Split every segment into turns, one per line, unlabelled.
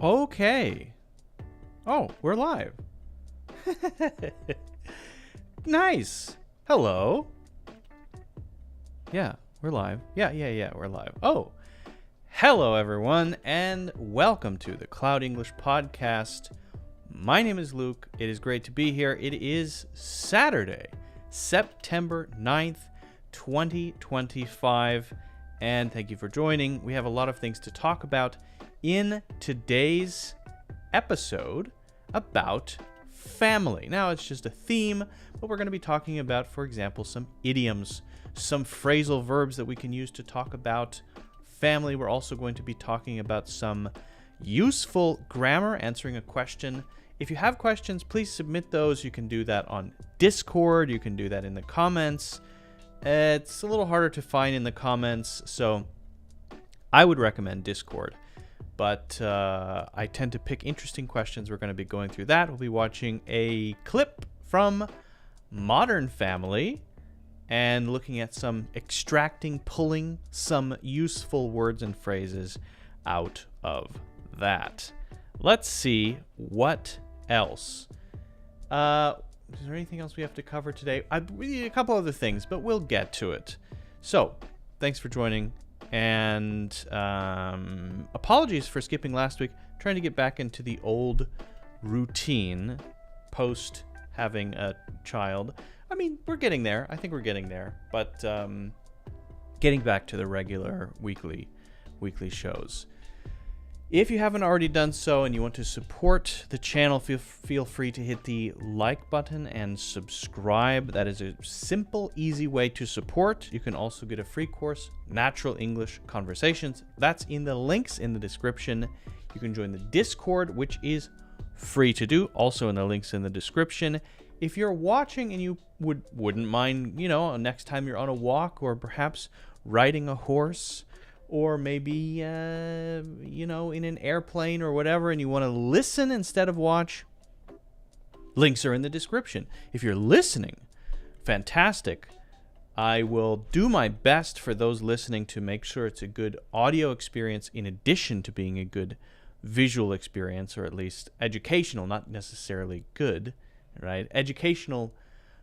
Okay. Oh, we're live. Nice. Hello. Yeah, we're live. Yeah, we're live. Oh, hello everyone, and welcome to the Cloud English Podcast. My name is Luke. It is great to be here. It is Saturday, September 9th, 2025, and thank you for joining. We have a lot of things to talk about in today's episode about family. Now, it's just a theme, but we're going to be talking about, for example, some idioms, some phrasal verbs that we can use to talk about family. We're also going to be talking about some useful grammar, answering a question. If you have questions, please submit those. You can do that on Discord. You can do that in the comments. It's a little harder to find in the comments, so I would recommend Discord. But I tend to pick interesting questions. We're going to be going through that. We'll be watching a clip from Modern Family and looking at some pulling some useful words and phrases out of that. Let's see what else. Is there anything else we have to cover today? We need a couple other things, but we'll get to it. So, thanks for joining. And apologies for skipping last week. Trying to get back into the old routine post having a child. I mean, we're getting there. I think we're getting there. But getting back to the regular weekly shows. If you haven't already done so and you want to support the channel, feel free to hit the like button and subscribe. That is a simple, easy way to support. You can also get a free course, Natural English Conversations. That's in the links in the description. You can join the Discord, which is free to do, also in the links in the description. If you're watching and you wouldn't mind, next time you're on a walk or perhaps riding a horse, or maybe, in an airplane or whatever, and you want to listen instead of watch, links are in the description. If you're listening, fantastic. I will do my best for those listening to make sure it's a good audio experience in addition to being a good visual experience, or at least educational, not necessarily good, right? Educational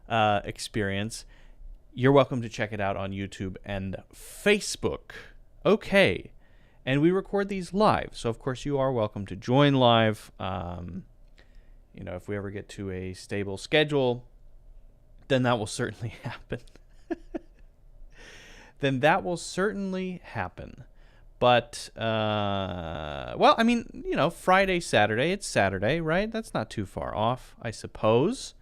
experience. You're welcome to check it out on YouTube and Facebook. Okay, and we record these live, so of course you are welcome to join live. If we ever get to a stable schedule, then that will certainly happen. But, Friday, Saturday, it's Saturday, right? That's not too far off, I suppose.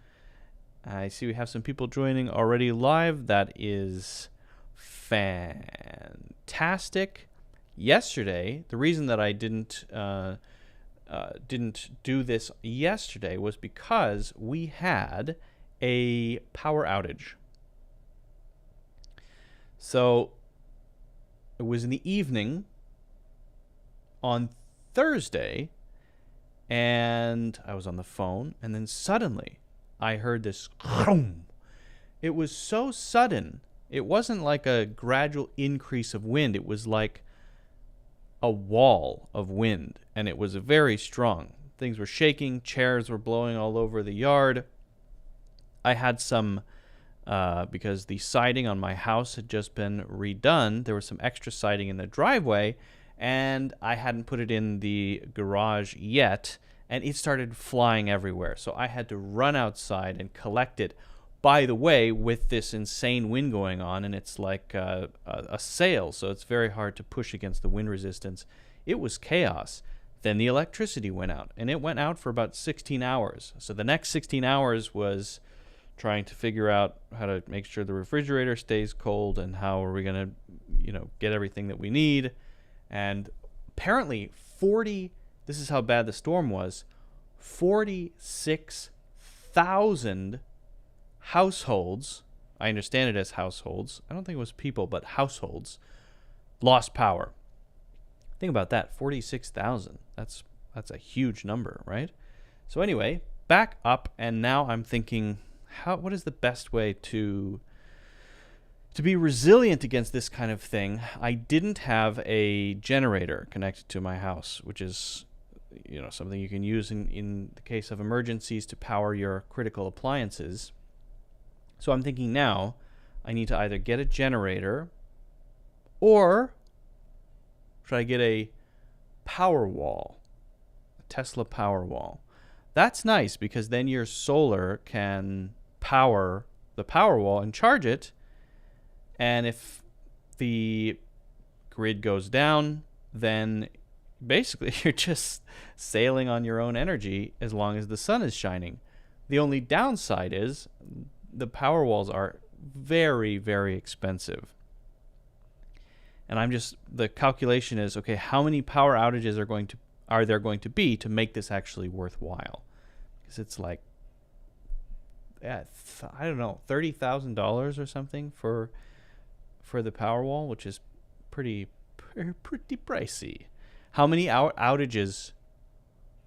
I see we have some people joining already live. That is fantastic. Yesterday, the reason that I didn't do this yesterday was because we had a power outage. So it was in the evening on Thursday, and I was on the phone, and then suddenly I heard this. It was so sudden. It wasn't like a gradual increase of wind. It was like a wall of wind, and it was very strong. Things were shaking. Chairs were blowing all over the yard. I had some, because the siding on my house had just been redone, there was some extra siding in the driveway, and I hadn't put it in the garage yet, and it started flying everywhere. So I had to run outside and collect it. By the way, with this insane wind going on, and it's like a sail, so it's very hard to push against the wind resistance. It was chaos. Then the electricity went out, and it went out for about 16 hours. So the next 16 hours was trying to figure out how to make sure the refrigerator stays cold, and how are we going to, get everything that we need. And apparently this is how bad the storm was, 46,000 households, I understand it as households, I don't think it was people, but households, lost power. Think about that, 46,000. That's a huge number, right? So anyway, back up, and now I'm thinking, what is the best way to be resilient against this kind of thing? I didn't have a generator connected to my house, which is something you can use in the case of emergencies to power your critical appliances. So I'm thinking now I need to either get a generator, or should I get a power wall, a Tesla power wall? That's nice because then your solar can power the power wall and charge it. And if the grid goes down, then basically you're just sailing on your own energy as long as the sun is shining. The only downside is the power walls are very, very expensive. And the calculation is, okay, how many power outages are there going to be to make this actually worthwhile? Because it's like, I don't know, $30,000 or something for the power wall, which is pretty pricey. How many outages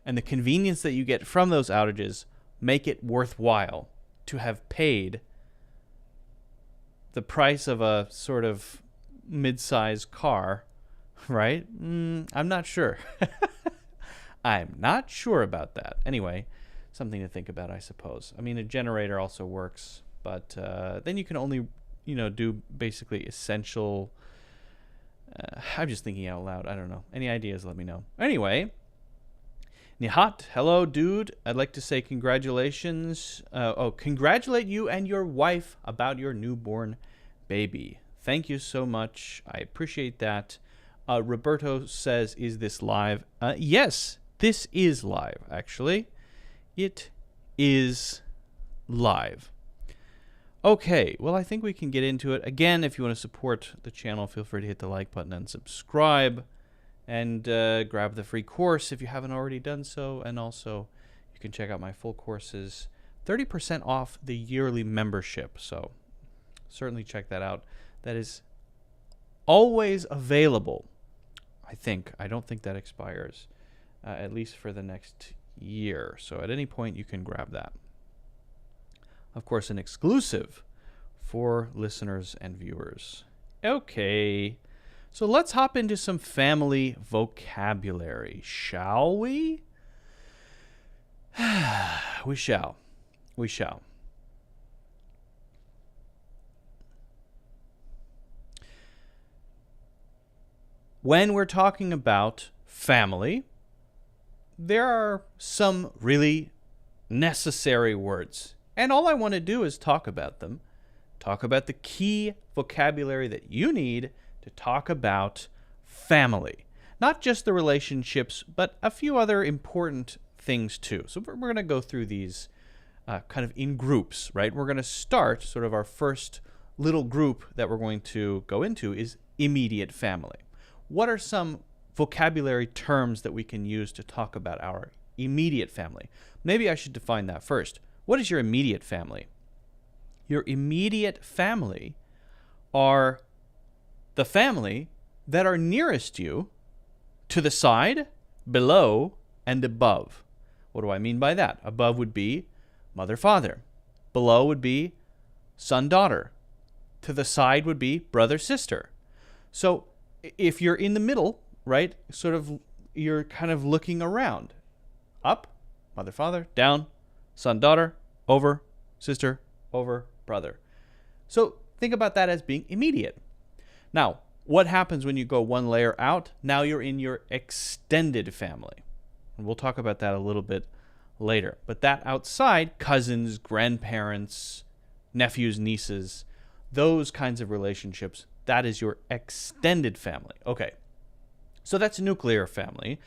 and the convenience that you get from those outages make it worthwhile to have paid the price of a sort of mid-size car, right? I'm not sure. I'm not sure about that. Anyway, something to think about, I suppose. I mean, a generator also works, but then you can only, do basically essential. I'm just thinking out loud. I don't know. Any ideas, let me know. Anyway, Nihat, hello, dude. I'd like to say congratulations. Congratulate you and your wife about your newborn baby. Thank you so much. I appreciate that. Roberto says, is this live? Yes, this is live, actually. It is live. Okay, well, I think we can get into it. Again, if you want to support the channel, feel free to hit the like button and subscribe. And grab the free course if you haven't already done so. And also, you can check out my full courses. 30% off the yearly membership. So certainly check that out. That is always available, I think. I don't think that expires, at least for the next year. So at any point, you can grab that. Of course, an exclusive for listeners and viewers. Okay, so let's hop into some family vocabulary, shall we? We shall. We shall. When we're talking about family, there are some really necessary words. And all I want to do is talk about them. Talk about the key vocabulary that you need to talk about family. Not just the relationships, but a few other important things too. So we're going to go through these kind of in groups, right? We're going to start sort of our first little group that we're going to go into is immediate family. What are some vocabulary terms that we can use to talk about our immediate family? Maybe I should define that first. What is your immediate family? Your immediate family are the family that are nearest you, to the side, below, and above. What do I mean by that? Above would be mother, father. Below would be son, daughter. To the side would be brother, sister. So if you're in the middle, right, sort of you're kind of looking around. Up, mother, father. Down, son, daughter. Over, sister. Over, brother. So think about that as being immediate. Now, what happens when you go one layer out? Now you're in your extended family. And we'll talk about that a little bit later. But that outside, cousins, grandparents, nephews, nieces, those kinds of relationships, that is your extended family. Okay, so that's nuclear family,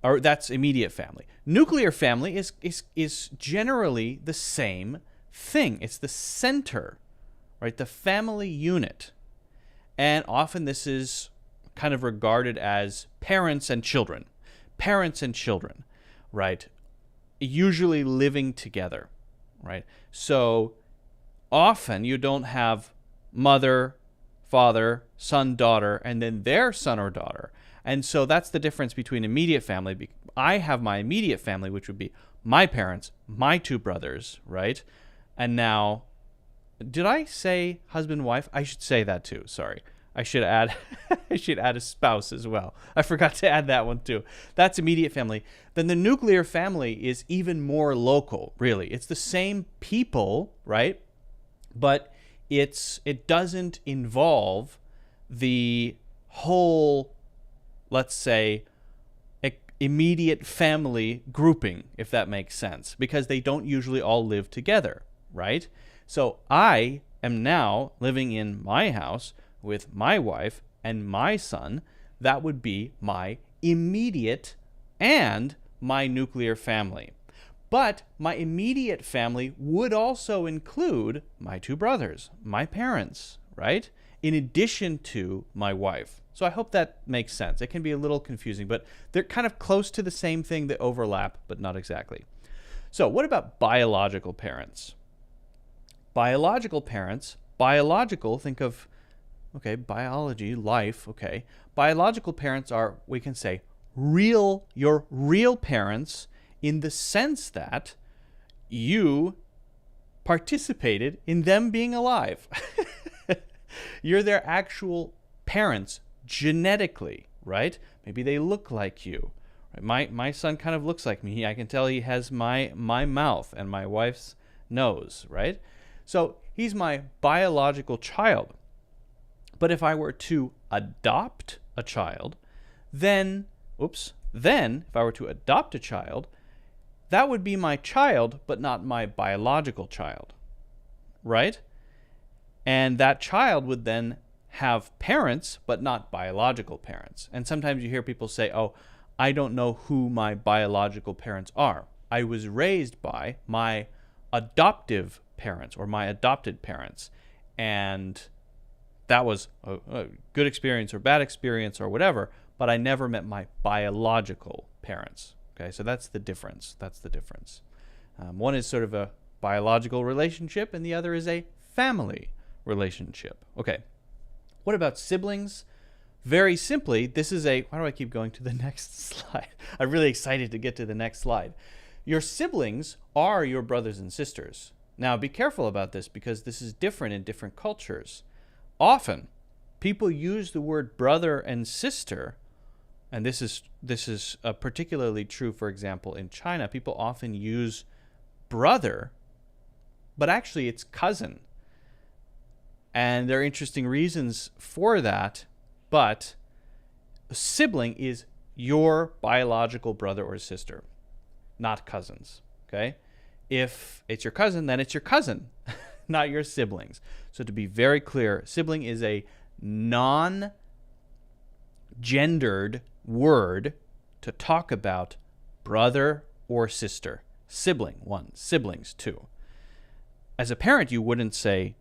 or that's immediate family. Nuclear family is generally the same thing. It's the center, right? The family unit. And often this is kind of regarded as parents and children. Parents and children, right? Usually living together, right? So often you don't have mother, father, son, daughter, and then their son or daughter. And so that's the difference between immediate family. I have my immediate family, which would be my parents, my two brothers, right? And now, did I say husband, wife? I should say that too. Sorry. I should add I should add a spouse as well. I forgot to add that one too. That's immediate family. Then the nuclear family is even more local, really. It's the same people, right? But it doesn't involve the whole, let's say, immediate family grouping, if that makes sense, because they don't usually all live together, right? So I am now living in my house with my wife and my son. That would be my immediate and my nuclear family. But my immediate family would also include my two brothers, my parents, right? In addition to my wife. So I hope that makes sense. It can be a little confusing, but they're kind of close to the same thing. They overlap, but not exactly. So what about biological parents? Biological parents, biological, think of, okay, biology, life, okay. Biological parents are, we can say, your real parents in the sense that you participated in them being alive. You're their actual parents genetically, right? Maybe they look like you. Right? My son kind of looks like me. I can tell he has my mouth and my wife's nose, right? So he's my biological child. But if I were to adopt a child, then if I were to adopt a child, that would be my child, but not my biological child, right? And that child would then have parents, but not biological parents. And sometimes you hear people say, oh, I don't know who my biological parents are. I was raised by my adoptive parents or my adopted parents. And that was a good experience or bad experience or whatever, but I never met my biological parents. Okay, so that's the difference. One is sort of a biological relationship, and the other is a family relationship. Okay, what about siblings? Very simply, this is why do I keep going to the next slide? I'm really excited to get to the next slide. Your siblings are your brothers and sisters. Now, be careful about this because this is different in different cultures. Often, people use the word brother and sister, and this is particularly true, for example, in China. People often use brother, but actually it's cousin. And there are interesting reasons for that, but a sibling is your biological brother or sister, not cousins, okay? If it's your cousin, then it's your cousin, not your siblings. So to be very clear, sibling is a non-gendered word to talk about brother or sister. Sibling, one. Siblings, two. As a parent, you wouldn't say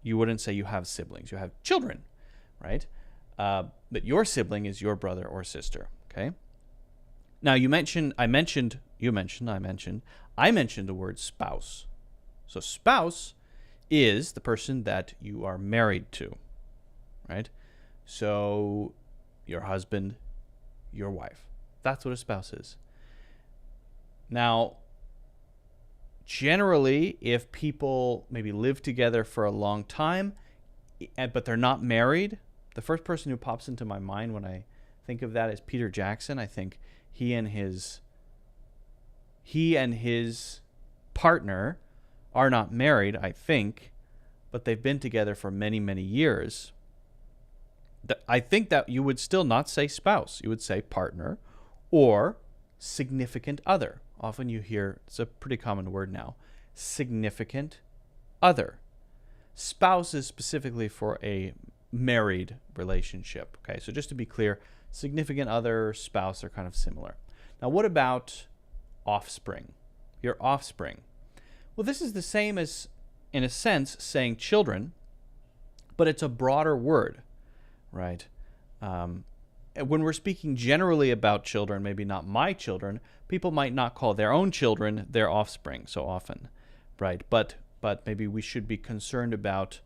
you have siblings. You have children, right? But your sibling is your brother or sister, okay? Now, I mentioned the word spouse. So spouse is the person that you are married to, right? So your husband, your wife. That's what a spouse is. Now, generally, if people maybe live together for a long time, but they're not married, the first person who pops into my mind when I think of that is Peter Jackson. I think he and his partner are not married, I think, but they've been together for many, many years. I think that you would still not say spouse. You would say partner or significant other. Often you hear, it's a pretty common word now, significant other. Spouse is specifically for a married relationship. Okay, so just to be clear, significant other, spouse are kind of similar. Now, what about offspring? Your offspring. Well, this is the same as, in a sense, saying children, but it's a broader word, right? When we're speaking generally about children, maybe not my children, people might not call their own children their offspring so often, right? But maybe we should be concerned about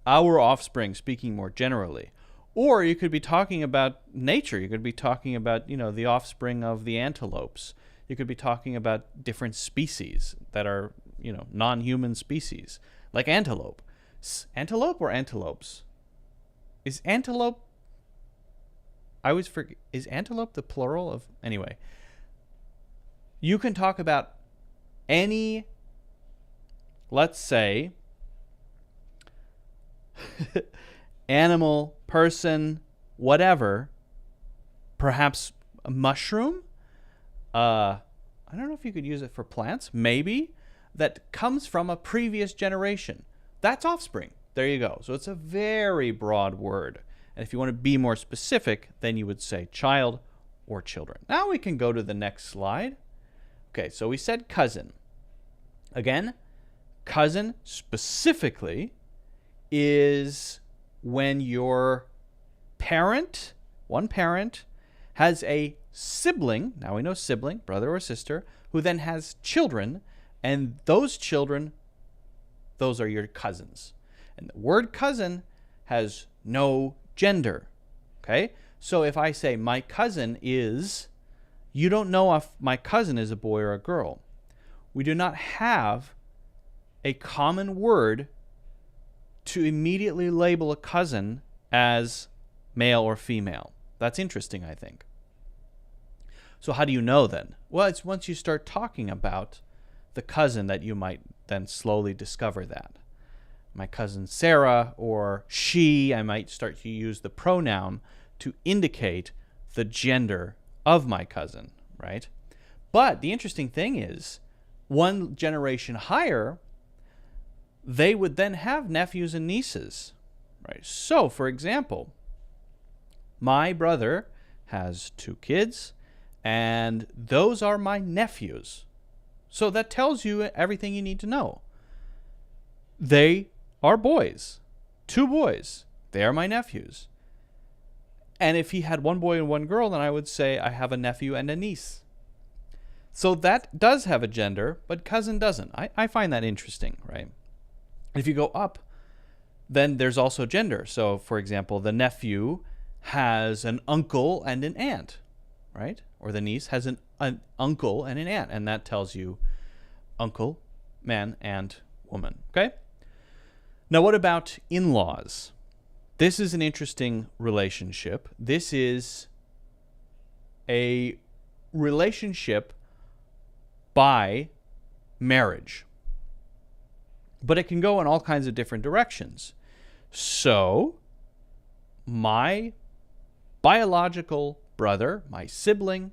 our offspring, speaking more generally. Or you could be talking about nature. You could be talking about, the offspring of the antelopes. You could be talking about different species that are, non-human species, like antelope. Antelope or antelopes? is antelope, I always forget, is antelope the plural of, anyway. You can talk about any, let's say, animal, person, whatever, perhaps a mushroom. I don't know if you could use it for plants, maybe, that comes from a previous generation. That's offspring. There you go. So it's a very broad word. And if you want to be more specific, then you would say child or children. Now we can go to the next slide. Okay, so we said cousin. Again, cousin specifically is when your parent, one parent, has a sibling, now we know sibling, brother or sister, who then has children, and those children, those are your cousins. And the word cousin has no gender, okay? So if I say my cousin is, you don't know if my cousin is a boy or a girl. We do not have a common word to immediately label a cousin as male or female. That's interesting, I think. So how do you know then? Well, it's once you start talking about the cousin that you might then slowly discover that. My cousin Sarah or she, I might start to use the pronoun to indicate the gender of my cousin, right? But the interesting thing is, one generation higher, they would then have nephews and nieces, right? So, for example, my brother has 2 kids, and those are my nephews. So that tells you everything you need to know. They are boys, 2 boys. They are my nephews. And if he had 1 boy and 1 girl, then I would say I have a nephew and a niece. So that does have a gender, but cousin doesn't. I find that interesting, right? If you go up, then there's also gender. So, for example, the nephew has an uncle and an aunt, right? Or the niece has an uncle and an aunt, and that tells you uncle, man, and woman, okay? Now, what about in-laws? This is an interesting relationship. This is a relationship by marriage, but it can go in all kinds of different directions. So, my biological brother, my sibling,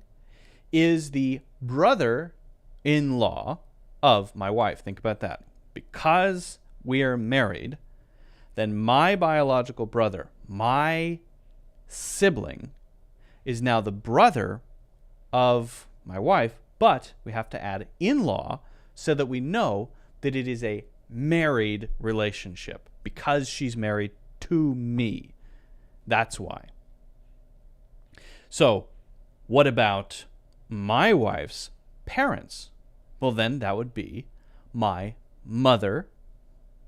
is the brother-in-law of my wife. Think about that. Because we are married, then my biological brother, my sibling, is now the brother of my wife, but we have to add in-law so that we know that it is a married relationship because she's married to me. That's why. So, what about my wife's parents? Well, then that would be my mother,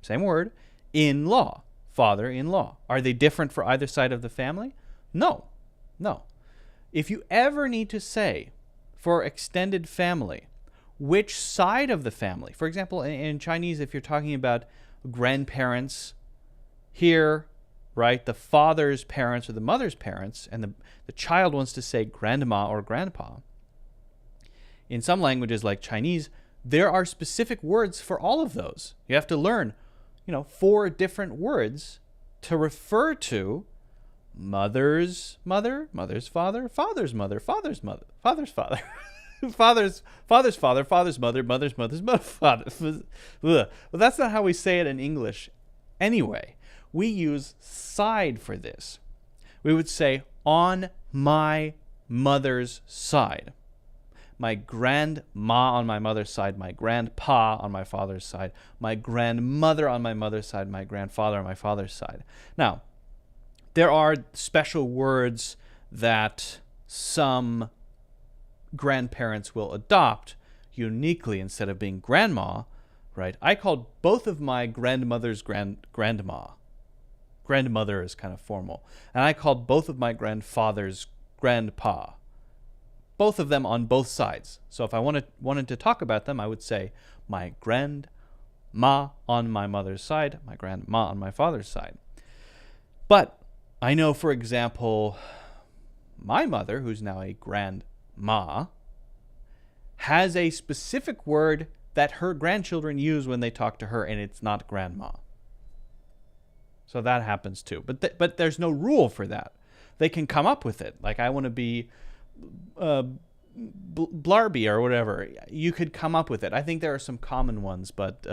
same word, in-law, father-in-law. Are they different for either side of the family? No. If you ever need to say for extended family, which side of the family, for example, in Chinese, if you're talking about grandparents here, right, the father's parents or the mother's parents, and the child wants to say grandma or grandpa, in some languages like Chinese, there are specific words for all of those. You have to learn, 4 different words to refer to mother's mother, mother's father, father's mother, father's mother, father's father, father's father, father's mother, mother's mother's mother, father. Well, that's not how we say it in English anyway. We use side for this. We would say on my mother's side. My grandma on my mother's side, my grandpa on my father's side, my grandmother on my mother's side, my grandfather on my father's side. Now, there are special words that some grandparents will adopt uniquely instead of being grandma, right? I called both of my grandmothers grandma. Grandmother is kind of formal. And I called both of my grandfathers grandpa. Both of them on both sides. So if I wanted to talk about them, I would say my grandma on my mother's side, my grandma on my father's side. But I know, for example, my mother, who's now a grandma, has a specific word that her grandchildren use when they talk to her, and it's not grandma. So that happens too. But there's no rule for that. They can come up with it. Like, I want to be Blarby or whatever. You could come up with it. I think there are some common ones, but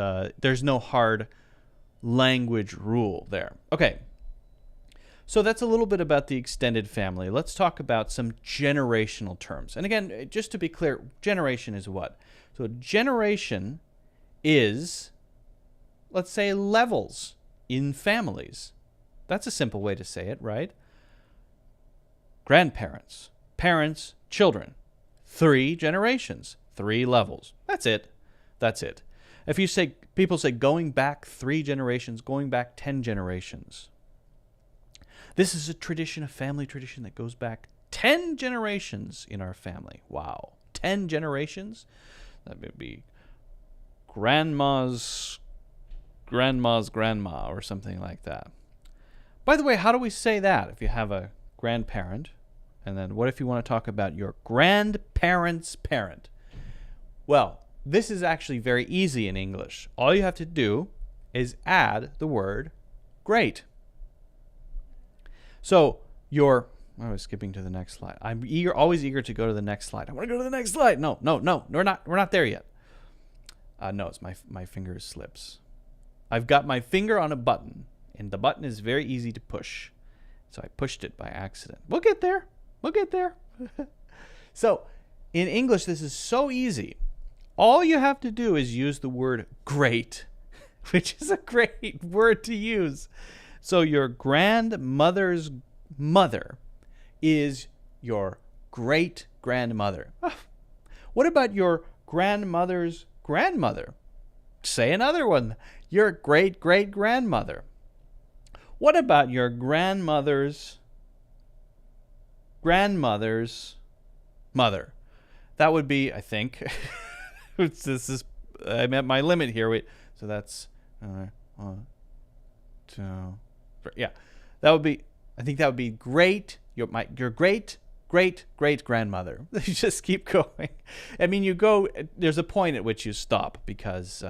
there's no hard language rule there. Okay. So that's a little bit about the extended family. Let's talk about some generational terms. And again, just to be clear, generation is what? So generation is, let's say, levels in families. That's a simple way to say it, right? Grandparents, parents, children. 3 generations, 3 levels. That's it. That's it. If you say, people say going back 3 generations, going back 10 generations. This is a tradition, a family tradition that goes back 10 generations in our family. Wow. 10 generations? That would be grandma's grandma or something like that. By the way, how do we say that if you have a grandparent? And then what if you want to talk about your grandparent's parent? Well, this is actually very easy in English. All you have to do is add the word great. So I was skipping to the next slide. I'm always eager to go to the next slide. I want to go to the next slide. No, we're not there yet. No, it's my finger slips. I've got my finger on a button, and the button is very easy to push. So I pushed it by accident. We'll get there. So in English, this is so easy. All you have to do is use the word great, which is a great word to use. So your grandmother's mother is your great-grandmother. What about your grandmother's grandmother? Say another one. Your great-great-grandmother. What about your grandmother's mother? That would be, I think, I'm at my limit here. Wait, so that's 1, 2, 3. Yeah, I think that would be great. Your great grandmother. You just keep going. I mean, there's a point at which you stop because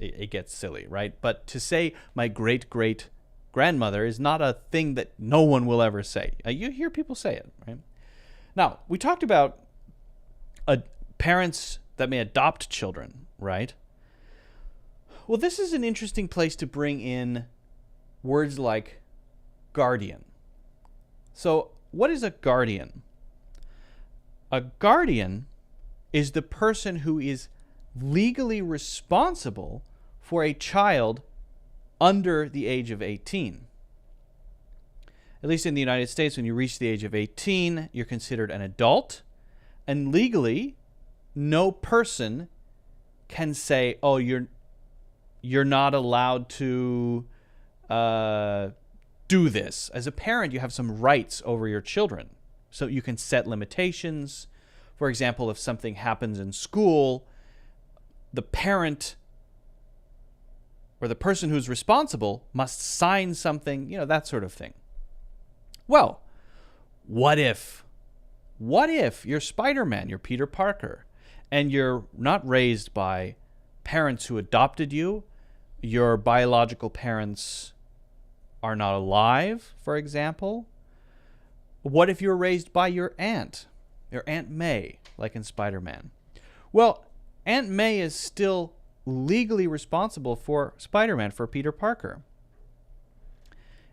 it gets silly, right? But to say my great grandmother is not a thing that no one will ever say. You hear people say it, right? Now, we talked about parents that may adopt children, right? Well, this is an interesting place to bring in words like guardian. So, what is a guardian? A guardian is the person who is legally responsible for a child under the age of 18. At least in the United States, when you reach the age of 18, you're considered an adult. And legally, no person can say, oh, you're not allowed to do this. As a parent, you have some rights over your children. So you can set limitations. For example, if something happens in school, the parent or the person who's responsible must sign something, that sort of thing. Well, what if you're Spider-Man, you're Peter Parker, and you're not raised by parents who adopted you, your biological parents are not alive, for example? What if you're raised by your Aunt May, like in Spider-Man? Well, Aunt May is still legally responsible for Spider-Man, for Peter Parker.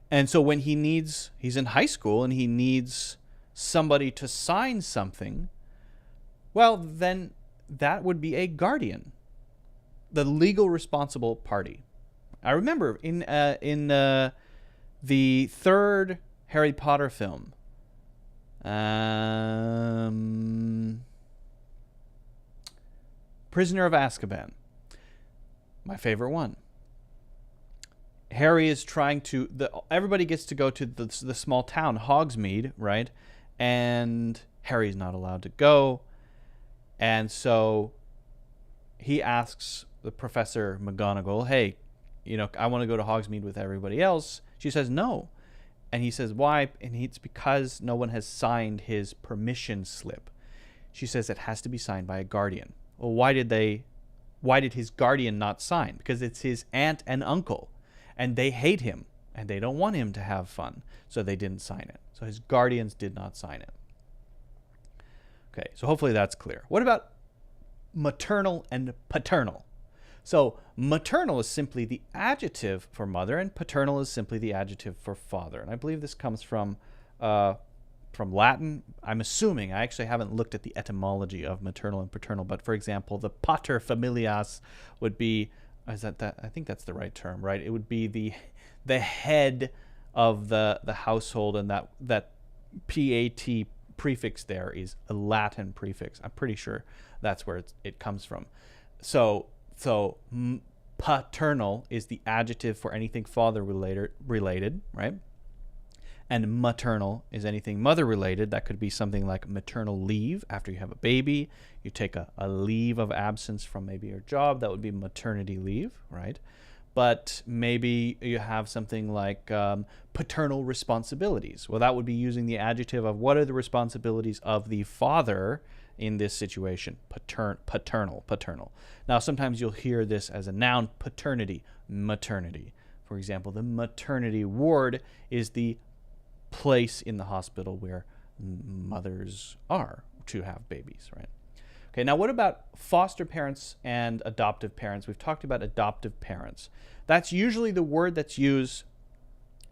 And so when he's in high school and he needs somebody to sign something, well, then that would be a guardian, the legal responsible party. I remember in the third Harry Potter film, Prisoner of Azkaban, my favorite one. Harry is trying to... everybody gets to go to the small town, Hogsmeade, right? And Harry's not allowed to go. And so he asks the Professor McGonagall, hey, I want to go to Hogsmeade with everybody else. She says no. And he says, why? And it's because no one has signed his permission slip. She says it has to be signed by a guardian. Well, why did his guardian not sign? Because it's his aunt and uncle, and they hate him, and they don't want him to have fun, so they didn't sign it. So his guardians did not sign it. Okay, so hopefully that's clear. What about maternal and paternal? So maternal is simply the adjective for mother, and paternal is simply the adjective for father. And I believe this comes from Latin. I'm assuming, I actually haven't looked at the etymology of maternal and paternal, but for example, the pater familias would be, is that I think that's the right term, right? It would be the head of the household, and that PAT prefix there is a Latin prefix. I'm pretty sure that's where it comes from. So paternal is the adjective for anything father related, right? And maternal is anything mother related. That could be something like maternal leave after you have a baby. You take a leave of absence from maybe your job. That would be maternity leave, right? But maybe you have something like paternal responsibilities. Well, that would be using the adjective of what are the responsibilities of the father in this situation. Paternal. Now, sometimes you'll hear this as a noun, paternity, maternity. For example, the maternity ward is the place in the hospital where mothers are to have babies, right? Okay, now what about foster parents and adoptive parents? We've talked about adoptive parents. That's usually the word that's used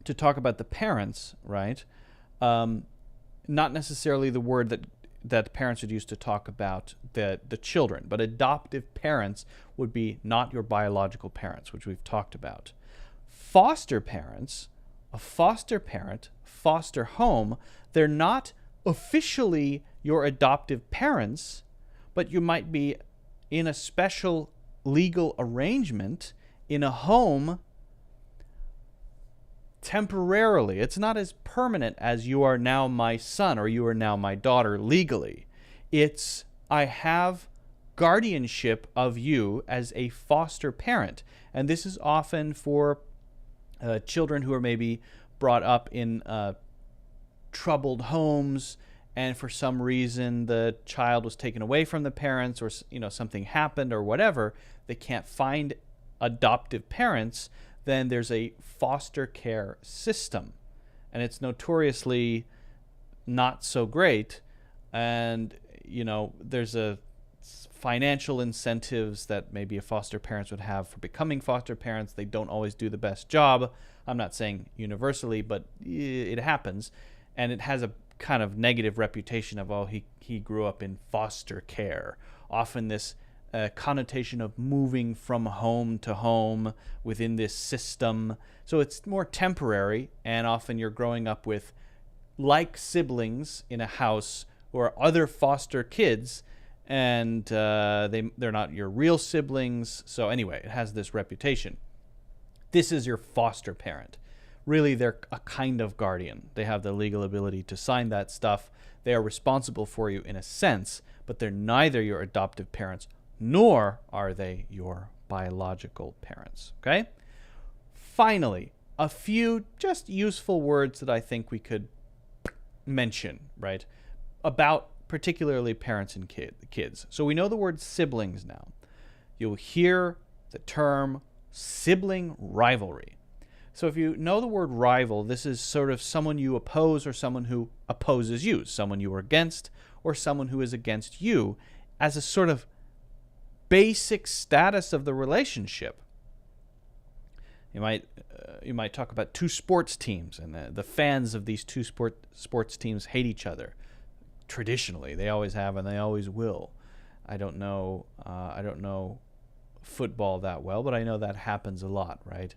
to talk about the parents, right? Not necessarily the word that parents would use to talk about the children, but adoptive parents would be not your biological parents, which we've talked about. Foster parents, a foster parent, foster home, they're not officially your adoptive parents, but you might be in a special legal arrangement in a home temporarily. It's not as permanent as you are now my son or you are now my daughter legally. It's I have guardianship of you as a foster parent. And this is often for children who are maybe brought up in troubled homes, and for some reason the child was taken away from the parents, or something happened or whatever, they can't find adoptive parents. Then there's a foster care system, and it's notoriously not so great. And there's a financial incentives that maybe a foster parents would have for becoming foster parents. They don't always do the best job. I'm not saying universally, but it happens, and it has a kind of negative reputation of, he grew up in foster care. Often this connotation of moving from home to home within this system. So it's more temporary, and often you're growing up with like siblings in a house who are other foster kids, and they're not your real siblings. So anyway, it has this reputation. This is your foster parent. Really, they're a kind of guardian. They have the legal ability to sign that stuff. They are responsible for you in a sense, but they're neither your adoptive parents nor are they your biological parents. Okay? Finally, a few just useful words that I think we could mention, right, about particularly parents and kids. So we know the word siblings now. You'll hear the term sibling rivalry. So if you know the word rival, this is sort of someone you oppose or someone who opposes you, someone you are against or someone who is against you, as a sort of basic status of the relationship. You might talk about two sports teams, and the fans of these two sports teams hate each other. Traditionally, they always have, and they always will. I don't know football that well, but I know that happens a lot, right?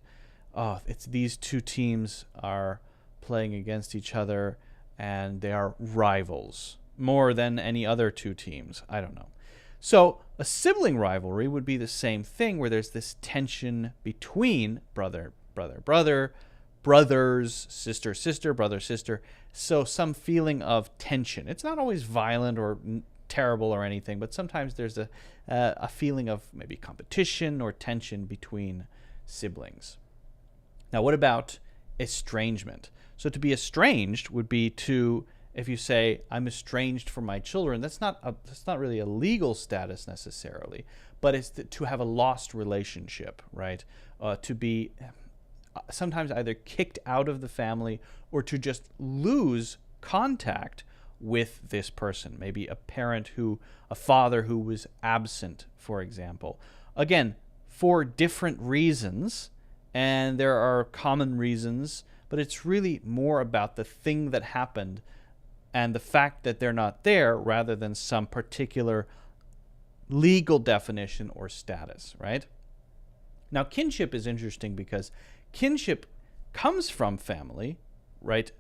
It's these two teams are playing against each other, and they are rivals more than any other two teams. I don't know. So a sibling rivalry would be the same thing, where there's this tension between brother, brothers, sister, brother, sister. So some feeling of tension. It's not always violent or terrible or anything, but sometimes there's a feeling of maybe competition or tension between siblings. Now, what about estrangement? So to be estranged would be to, if you say, I'm estranged from my children, that's not really a legal status necessarily, but it's to have a lost relationship, right? To be sometimes either kicked out of the family or to just lose contact with this person. Maybe a father who was absent, for example. Again, for different reasons, and there are common reasons, but it's really more about the thing that happened and the fact that they're not there rather than some particular legal definition or status, right? Now, kinship is interesting because kinship comes from family, right?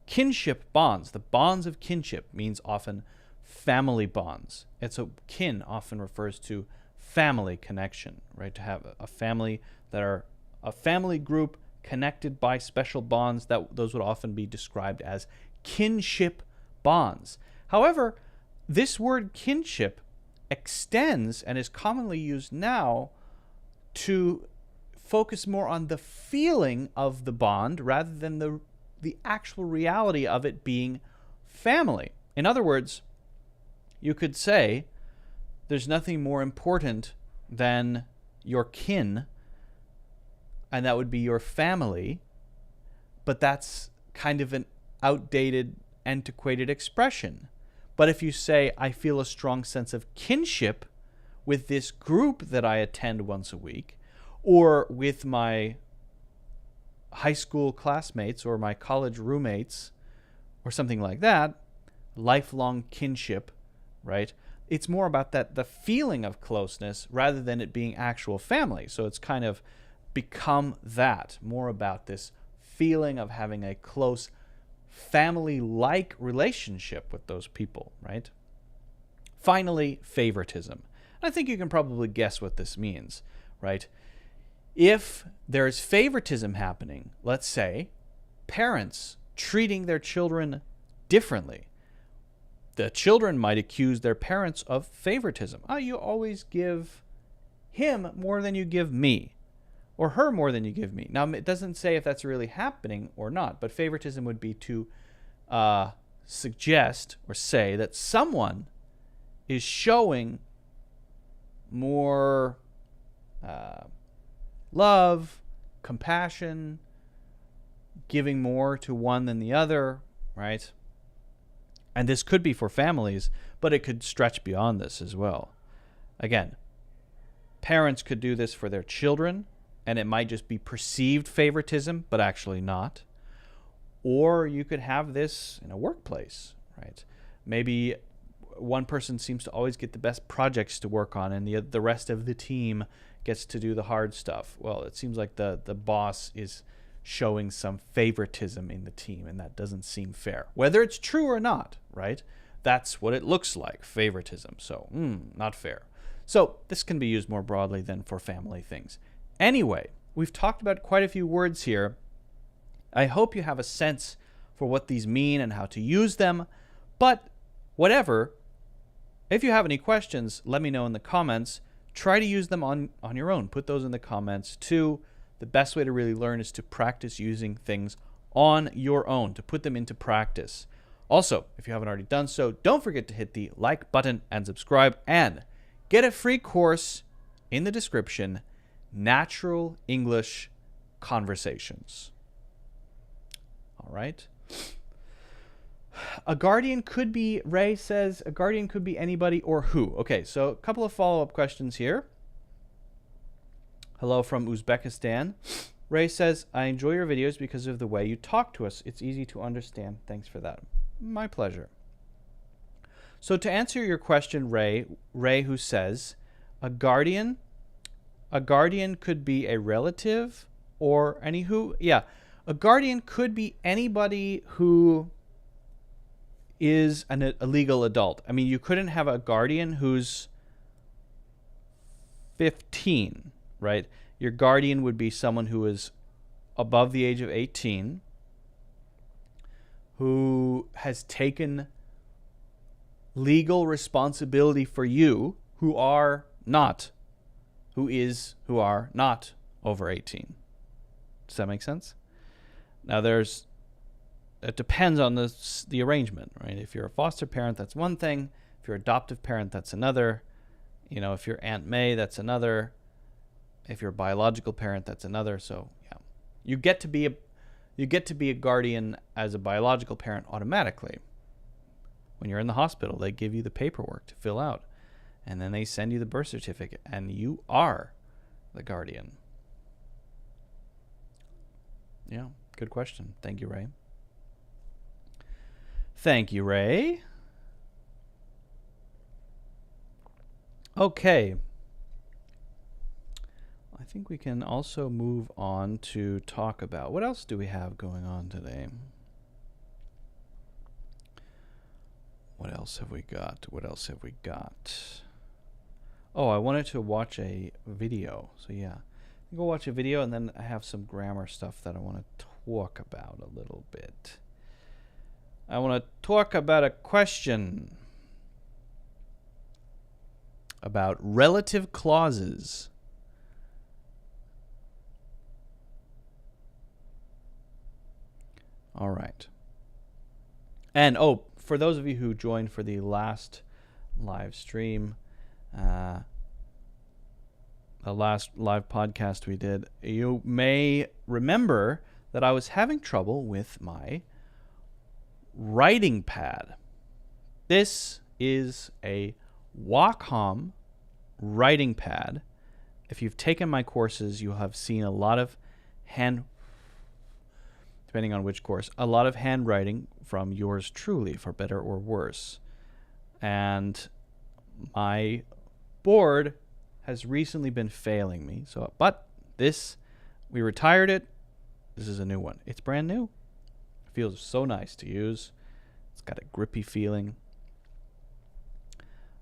Kinship bonds, the bonds of kinship means often family bonds. And so kin often refers to family connection, right? To have a family that are a family group connected by special bonds, those would often be described as kinship bonds. However, this word kinship extends and is commonly used now to focus more on the feeling of the bond rather than the actual reality of it being family. In other words, you could say there's nothing more important than your kin, and that would be your family, but that's kind of an outdated, antiquated expression. But if you say, I feel a strong sense of kinship with this group that I attend once a week, or with my high school classmates or my college roommates, or something like that, lifelong kinship, right? It's more about the feeling of closeness rather than it being actual family. So it's kind of become that, more about this feeling of having a close family-like relationship with those people, right? Finally, favoritism. I think you can probably guess what this means, right? If there's favoritism happening, let's say, parents treating their children differently, the children might accuse their parents of favoritism. Oh, you always give him more than you give me, or her more than you give me. Now, it doesn't say if that's really happening or not, but favoritism would be to suggest or say that someone is showing more love, compassion, giving more to one than the other, right? And this could be for families, but it could stretch beyond this as well. Again, parents could do this for their children, and it might just be perceived favoritism, but actually not. Or you could have this in a workplace, right? Maybe one person seems to always get the best projects to work on, and the rest of the team gets to do the hard stuff. Well, it seems like the boss is showing some favoritism in the team, and that doesn't seem fair. Whether it's true or not, right? That's what it looks like, favoritism. So, not fair. So this can be used more broadly than for family things. Anyway, we've talked about quite a few words here. I hope you have a sense for what these mean and how to use them. But whatever, if you have any questions, let me know in the comments. Try to use them on your own. Put those in the comments too. The best way to really learn is to practice using things on your own, to put them into practice. Also, if you haven't already done so, don't forget to hit the like button and subscribe, and get a free course in the description, Natural English Conversations. All right. A guardian could be, Ray says, a guardian could be anybody or who. Okay, so a couple of follow-up questions here. Hello from Uzbekistan. Ray says, I enjoy your videos because of the way you talk to us. It's easy to understand. Thanks for that. My pleasure. So to answer your question, Ray who says, a guardian could be a relative or a guardian could be anybody who is a legal adult. I mean, you couldn't have a guardian who's 15, right? Your guardian would be someone who is above the age of 18, who has taken legal responsibility for you, who are not over 18. Does that make sense? Now there's it depends on the arrangement, right? If you're a foster parent, that's one thing. If you're an adoptive parent, that's another. You know, if you're Aunt May, that's another. If you're a biological parent, that's another. So yeah, you get to be a guardian as a biological parent automatically. When you're in the hospital, they give you the paperwork to fill out, and then they send you the birth certificate, and you are the guardian. Yeah, good question. Thank you, Ray. Thank you, Ray. Okay. I think we can also move on to talk about what else do we have going on today? What else have we got? What else have we got? Oh, I wanted to watch a video. So yeah, go watch a video, and then I have some grammar stuff that I want to talk about a little bit. I want to talk about a question about relative clauses. All right. And oh, for those of you who joined for the last live stream, the last live podcast we did, you may remember that I was having trouble with my writing pad. This is a Wacom writing pad. If you've taken my courses, you'll have seen a lot of depending on which course, a lot of handwriting from yours truly, for better or worse. And my board has recently been failing me. But we retired it. This is a new one. It's brand new. It feels so nice to use. It's got a grippy feeling.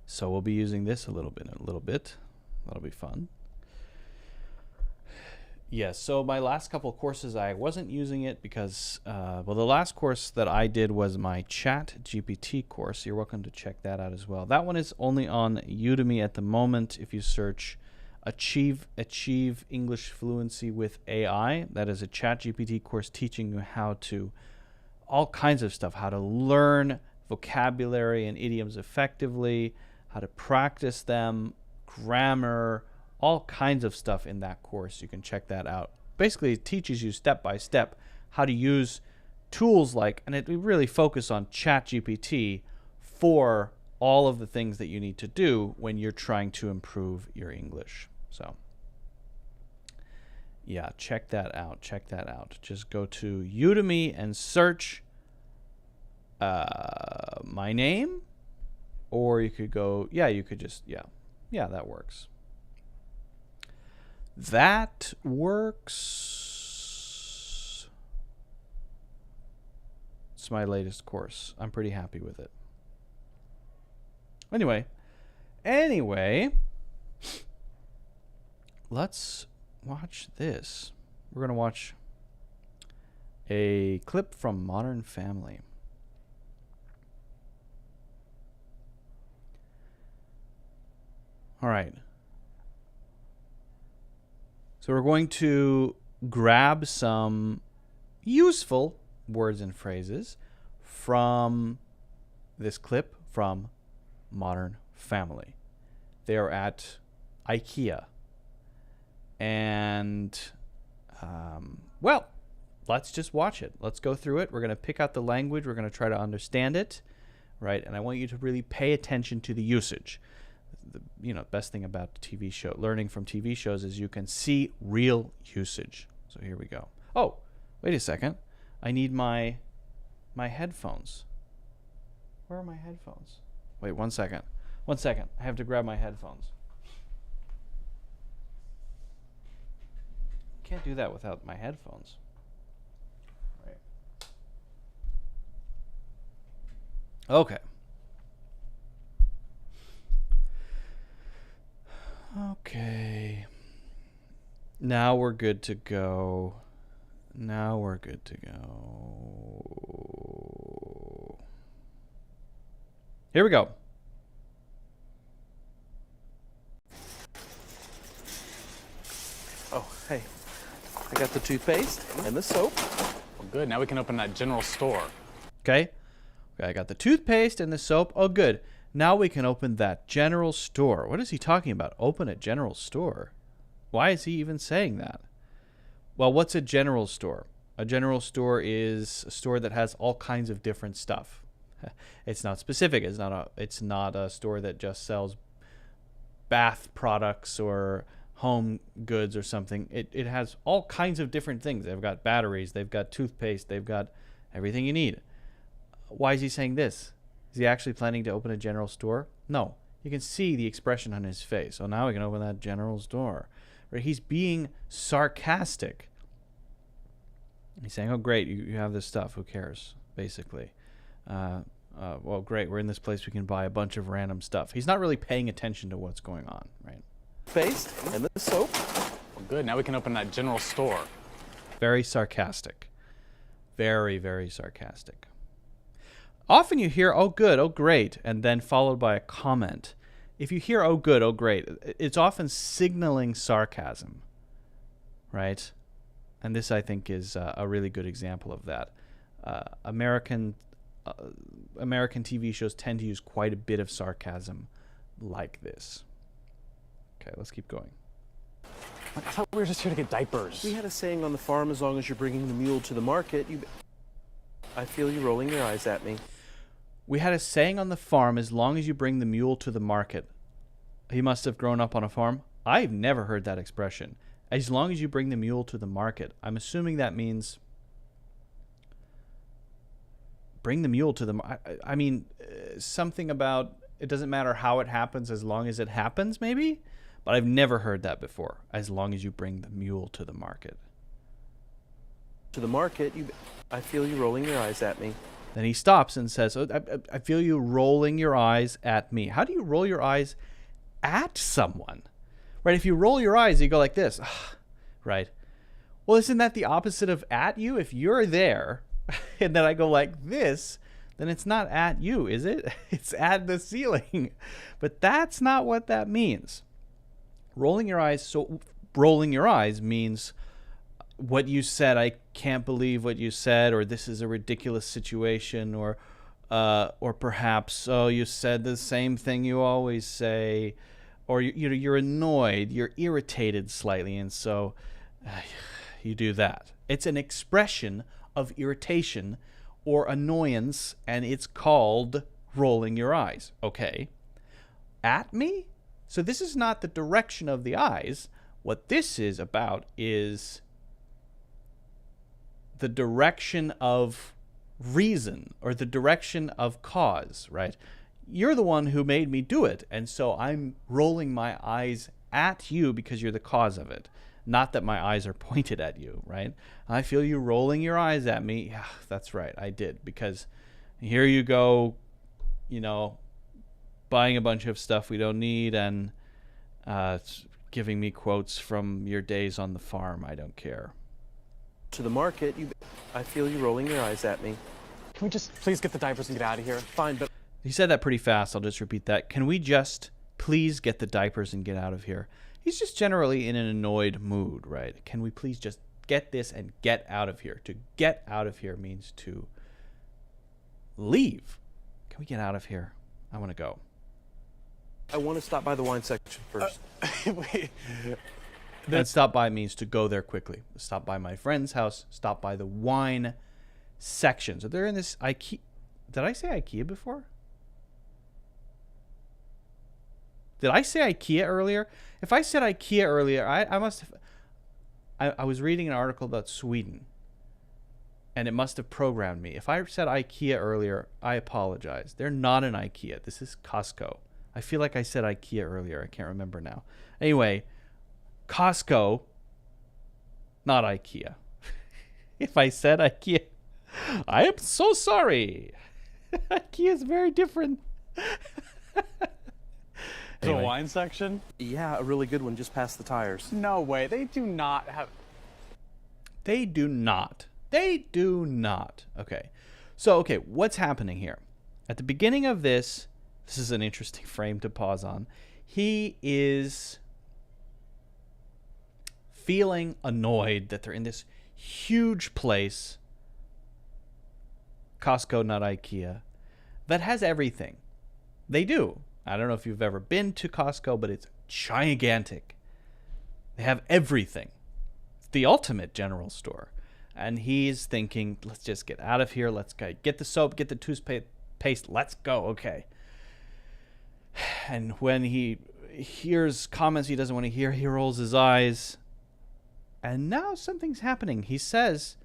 So we'll be using this a little bit. That'll be fun. Yes, so my last couple of courses, I wasn't using it because, the last course that I did was my Chat GPT course. You're welcome to check that out as well. That one is only on Udemy at the moment. If you search Achieve English Fluency with AI, that is a Chat GPT course teaching you how to, all kinds of stuff, how to learn vocabulary and idioms effectively, how to practice them, grammar, all kinds of stuff in that course. You can check that out. Basically, it teaches you step by step how to use tools and we really focus on ChatGPT for all of the things that you need to do when you're trying to improve your English. So, yeah, check that out. Just go to Udemy and search my name, or you could go, that works. That works. It's my latest course. I'm pretty happy with it. Anyway, let's watch this. We're going to watch a clip from Modern Family. All right. So we're going to grab some useful words and phrases from this clip from Modern Family. They are at IKEA. And, let's just watch it. Let's go through it. We're going to pick out the language. We're going to try to understand it, right? And I want you to really pay attention to the usage. The best thing about learning from TV shows is you can see real usage. So here we go. Oh, wait a second. I need my headphones. Where are my headphones? Wait, 1 second. I have to grab my headphones. Can't do that without my headphones. Right. Okay. Okay. Now we're good to go. Here we go. Oh, hey. I got the toothpaste and the soap.
Well, good. Now we can open that general store.
Okay. I got the toothpaste and the soap. Oh, good. Now we can open that general store. What is he talking about? Open a general store? Why is he even saying that? Well, what's a general store? A general store is a store that has all kinds of different stuff. It's not specific. It's not a store that just sells bath products or home goods or something. It has all kinds of different things. They've got batteries, they've got toothpaste, they've got everything you need. Why is he saying this? Is he actually planning to open a general store? No. You can see the expression on his face. So now we can open that general store. Right? He's being sarcastic. He's saying, oh, great, you have this stuff. Who cares, basically. Well, great, we're in this place we can buy a bunch of random stuff. He's not really paying attention to what's going on, right?
Paste and the soap.
Well, good. Now we can open that general store.
Very sarcastic. Very, very sarcastic. Often you hear, oh, good, oh, great, and then followed by a comment. If you hear, oh, good, oh, great, it's often signaling sarcasm, right? And this, I think, is a really good example of that. American TV shows tend to use quite a bit of sarcasm like this. Okay, let's keep going.
I thought we were just here to get diapers.
We had a saying on the farm, as long as you're bringing the mule to the market, I feel you rolling your eyes at me.
We had a saying on the farm, as long as you bring the mule to the market. He must have grown up on a farm. I've never heard that expression. As long as you bring the mule to the market. I'm assuming that means bring the mule to the market. I mean, something about it doesn't matter how it happens as long as it happens, maybe? But I've never heard that before. As long as you bring the mule to the market.
To the market, I feel you rolling your eyes at me.
Then he stops and says, oh, I feel you rolling your eyes at me. How do you roll your eyes at someone? Right? If you roll your eyes, you go like this. Right? Well, isn't that the opposite of at you? If you're there and then I go like this, then it's not at you, is it? It's at the ceiling. But that's not what that means. Rolling your eyes means what you said, I can't believe what you said, or this is a ridiculous situation, or perhaps, oh, you said the same thing you always say, or you're annoyed, you're irritated slightly, and so you do that. It's an expression of irritation or annoyance, and it's called rolling your eyes. Okay. At me? So this is not the direction of the eyes. What this is about is the direction of reason or the direction of cause, right? You're the one who made me do it, and so I'm rolling my eyes at you because you're the cause of it. Not that my eyes are pointed at you, right? I feel you rolling your eyes at me. Yeah, that's right, I did, because here you go, buying a bunch of stuff we don't need and giving me quotes from your days on the farm. I don't care.
To the market, I feel you rolling your eyes at me.
Can we just please get the diapers and get out of here?
Fine, but...
He said that pretty fast. I'll just repeat that. Can we just please get the diapers and get out of here? He's just generally in an annoyed mood, right? Can we please just get this and get out of here? To get out of here means to leave. Can we get out of here? I want to go.
I want to stop by the wine section first.
Wait.
And stop by means to go there quickly. Stop by my friend's house. Stop by the wine section. So they're in this IKEA. Did I say IKEA before? Did I say IKEA earlier? If I said IKEA earlier, I must have... I was reading an article about Sweden, and it must have programmed me. If I said IKEA earlier, I apologize. They're not an IKEA. This is Costco. I feel like I said IKEA earlier. I can't remember now. Anyway, Costco, not IKEA. If I said IKEA, I am so sorry. IKEA is very different.
Anyway. The wine section?
Yeah, a really good one just past the tires.
No way. They do not have...
They do not. They do not. Okay. So, what's happening here? At the beginning of this is an interesting frame to pause on. He is feeling annoyed that they're in this huge place Costco, not IKEA, that has everything. They do. I don't know if you've ever been to Costco, but it's gigantic. They have everything. It's the ultimate general store. And he's thinking, let's just get out of here. Let's get the soap, get the toothpaste. Let's go. Okay. And when he hears comments he doesn't want to hear, he rolls his eyes. And now something's happening. He says,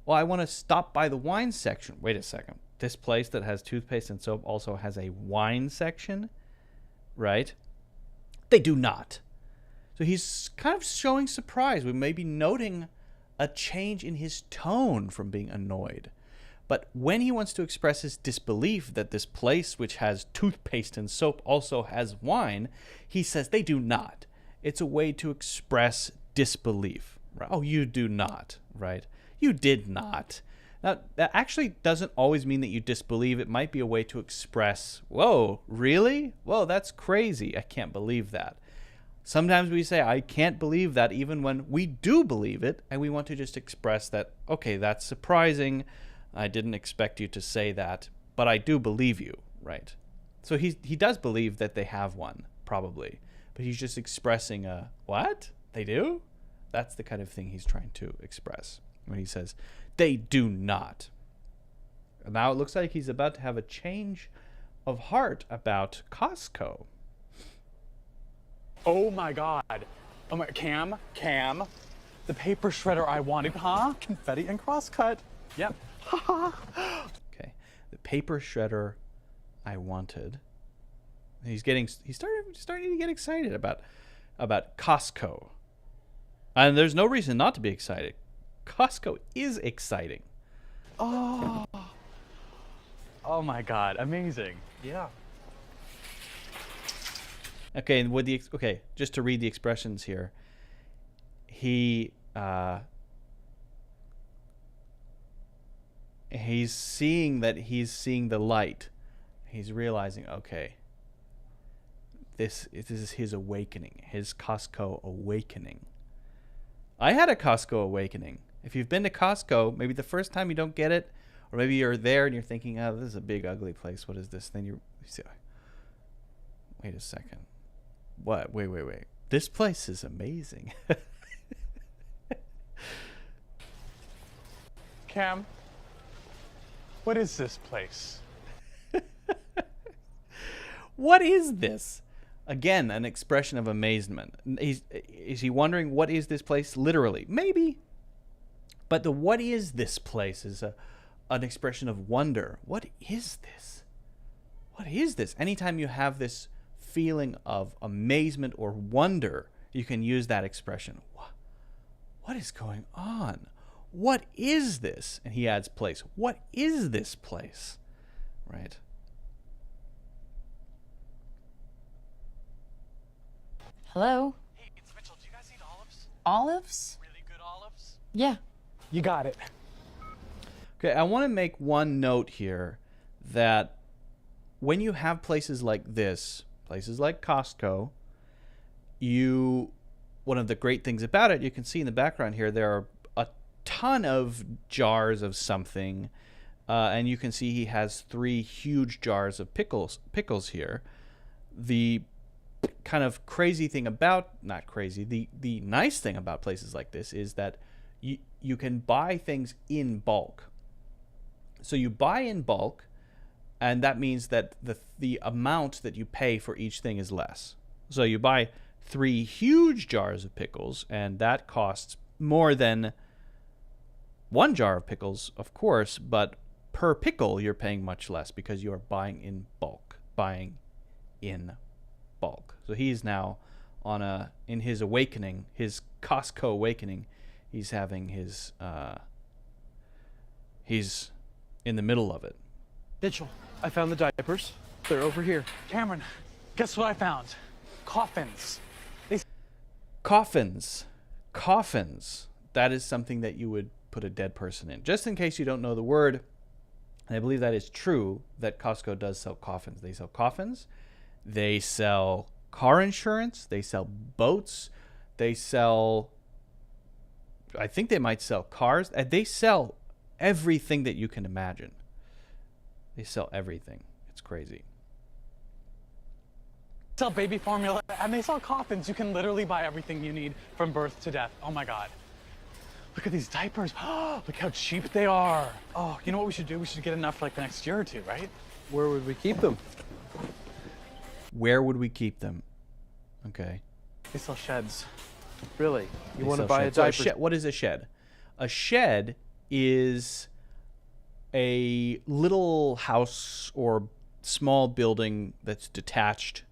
well, I want to stop by the wine section. Wait a second. This place that has toothpaste and soap also has a wine section, right? They do not. So he's kind of showing surprise. We may be noting a change in his tone from being annoyed. But when he wants to express his disbelief that this place, which has toothpaste and soap, also has wine, he says they do not. It's a way to express disbelief. Right? Oh, you do not, right? You did not. Now, that actually doesn't always mean that you disbelieve. It might be a way to express, whoa, really? Whoa, that's crazy. I can't believe that. Sometimes we say, I can't believe that, even when we do believe it, and we want to just express that, okay, that's surprising. I didn't expect you to say that, but I do believe you, right? So he does believe that they have one, probably, but he's just expressing a, what? They do? That's the kind of thing he's trying to express when he says, they do not. And now it looks like he's about to have a change of heart about Costco.
Oh my God. Oh my, Cam, the paper shredder I wanted, huh? Confetti and crosscut. Yep.
Okay, the paper shredder I wanted. He's starting to get excited about Costco. And there's no reason not to be excited. Costco is exciting.
Oh my God, amazing.
Yeah.
Okay, and just to read the expressions here. He's seeing the light. He's realizing, okay, this is his awakening, his Costco awakening. I had a Costco awakening. If you've been to Costco, maybe the first time you don't get it, or maybe you're there and you're thinking, oh, this is a big, ugly place. What is this? Then you say, wait a second. What? Wait. This place is amazing.
Cam, what is this place?
What is this? Again, an expression of amazement. Is he wondering what is this place? Literally, maybe. But the what is this place is an expression of wonder. What is this? What is this? Anytime you have this feeling of amazement or wonder, you can use that expression. What is going on? What is this? And he adds place. What is this place? Right?
Hello?
Hey, it's Mitchell. Do you guys need olives?
Olives?
Really good olives?
Yeah.
You got it.
Okay, I want to make one note here that when you have places like this, places like Costco, one of the great things about it, you can see in the background here, there are a ton of jars of something, and you can see he has 3 huge jars of pickles here. The kind of crazy thing about, not crazy, the nice thing about places like this is that you can buy things in bulk. So you buy in bulk, and that means that the amount that you pay for each thing is less. So you buy 3 huge jars of pickles, and that costs more than 1 jar of pickles, of course, but per pickle you're paying much less because you are buying in bulk. So he's now in his awakening, his Costco awakening, he's having he's in the middle of it.
Mitchell, I found the diapers. They're over here.
Cameron, guess what I found? Coffins.
Coffins. That is something that you would put a dead person in. Just in case you don't know the word, and I believe that is true, that Costco does sell coffins. They sell coffins. They sell car insurance. They sell boats. They sell, I think they might sell cars. They sell everything that you can imagine. They sell everything. It's crazy.
Sell baby formula, and they sell Coffins. You can literally buy everything you need from birth to death. Oh my God. Look at these diapers. Look how cheap they are. Oh, you know what we should do? We should get enough for like the next year or two, right?
Where would we keep them?
Where would we keep them? Okay.
They sell sheds.
Really? You want to
sell
buy
sheds.
a diaper?
So what is a shed? A shed is a little house or small building that's detached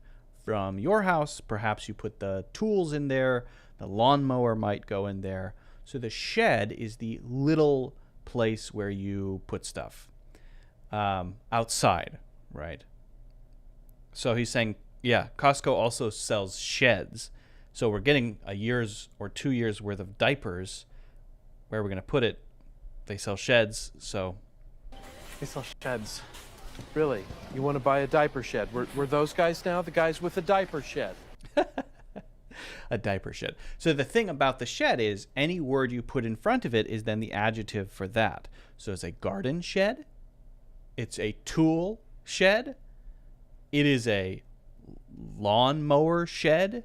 from your house. Perhaps you put the tools in there. The lawnmower might go in there. So the shed is the little place where you put stuff outside, right? So he's saying, yeah, Costco also sells sheds. So we're getting a year's or 2 years worth of diapers. Where are we going to put it? They sell sheds, so.
They sell sheds.
Really? You want to buy a diaper shed? We're those guys now? The guys with the diaper shed?
A diaper shed. So the thing about the shed is any word you put in front of it is then the adjective for that. So it's a garden shed. It's a tool shed. It is a lawnmower shed.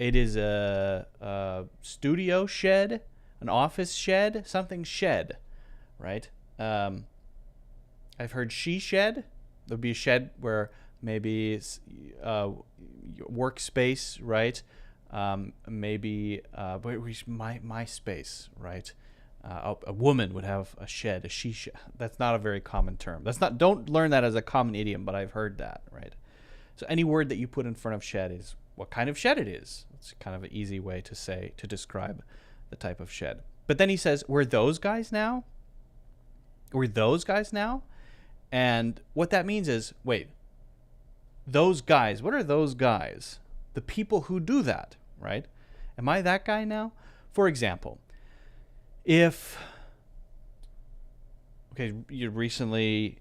It is a studio shed, an office shed, something shed, right? I've heard she shed. There'll be a shed where maybe it's workspace, right? Maybe my space, right? A woman would have a shed, a she shed. That's not a very common term. Don't learn that as a common idiom, but I've heard that, right? So any word that you put in front of shed is what kind of shed it is. It's kind of an easy way to describe the type of shed. But then he says, we're those guys now? We're those guys now? And what that means is, wait, those guys, what are those guys? The people who do that, right? Am I that guy now? For example, you may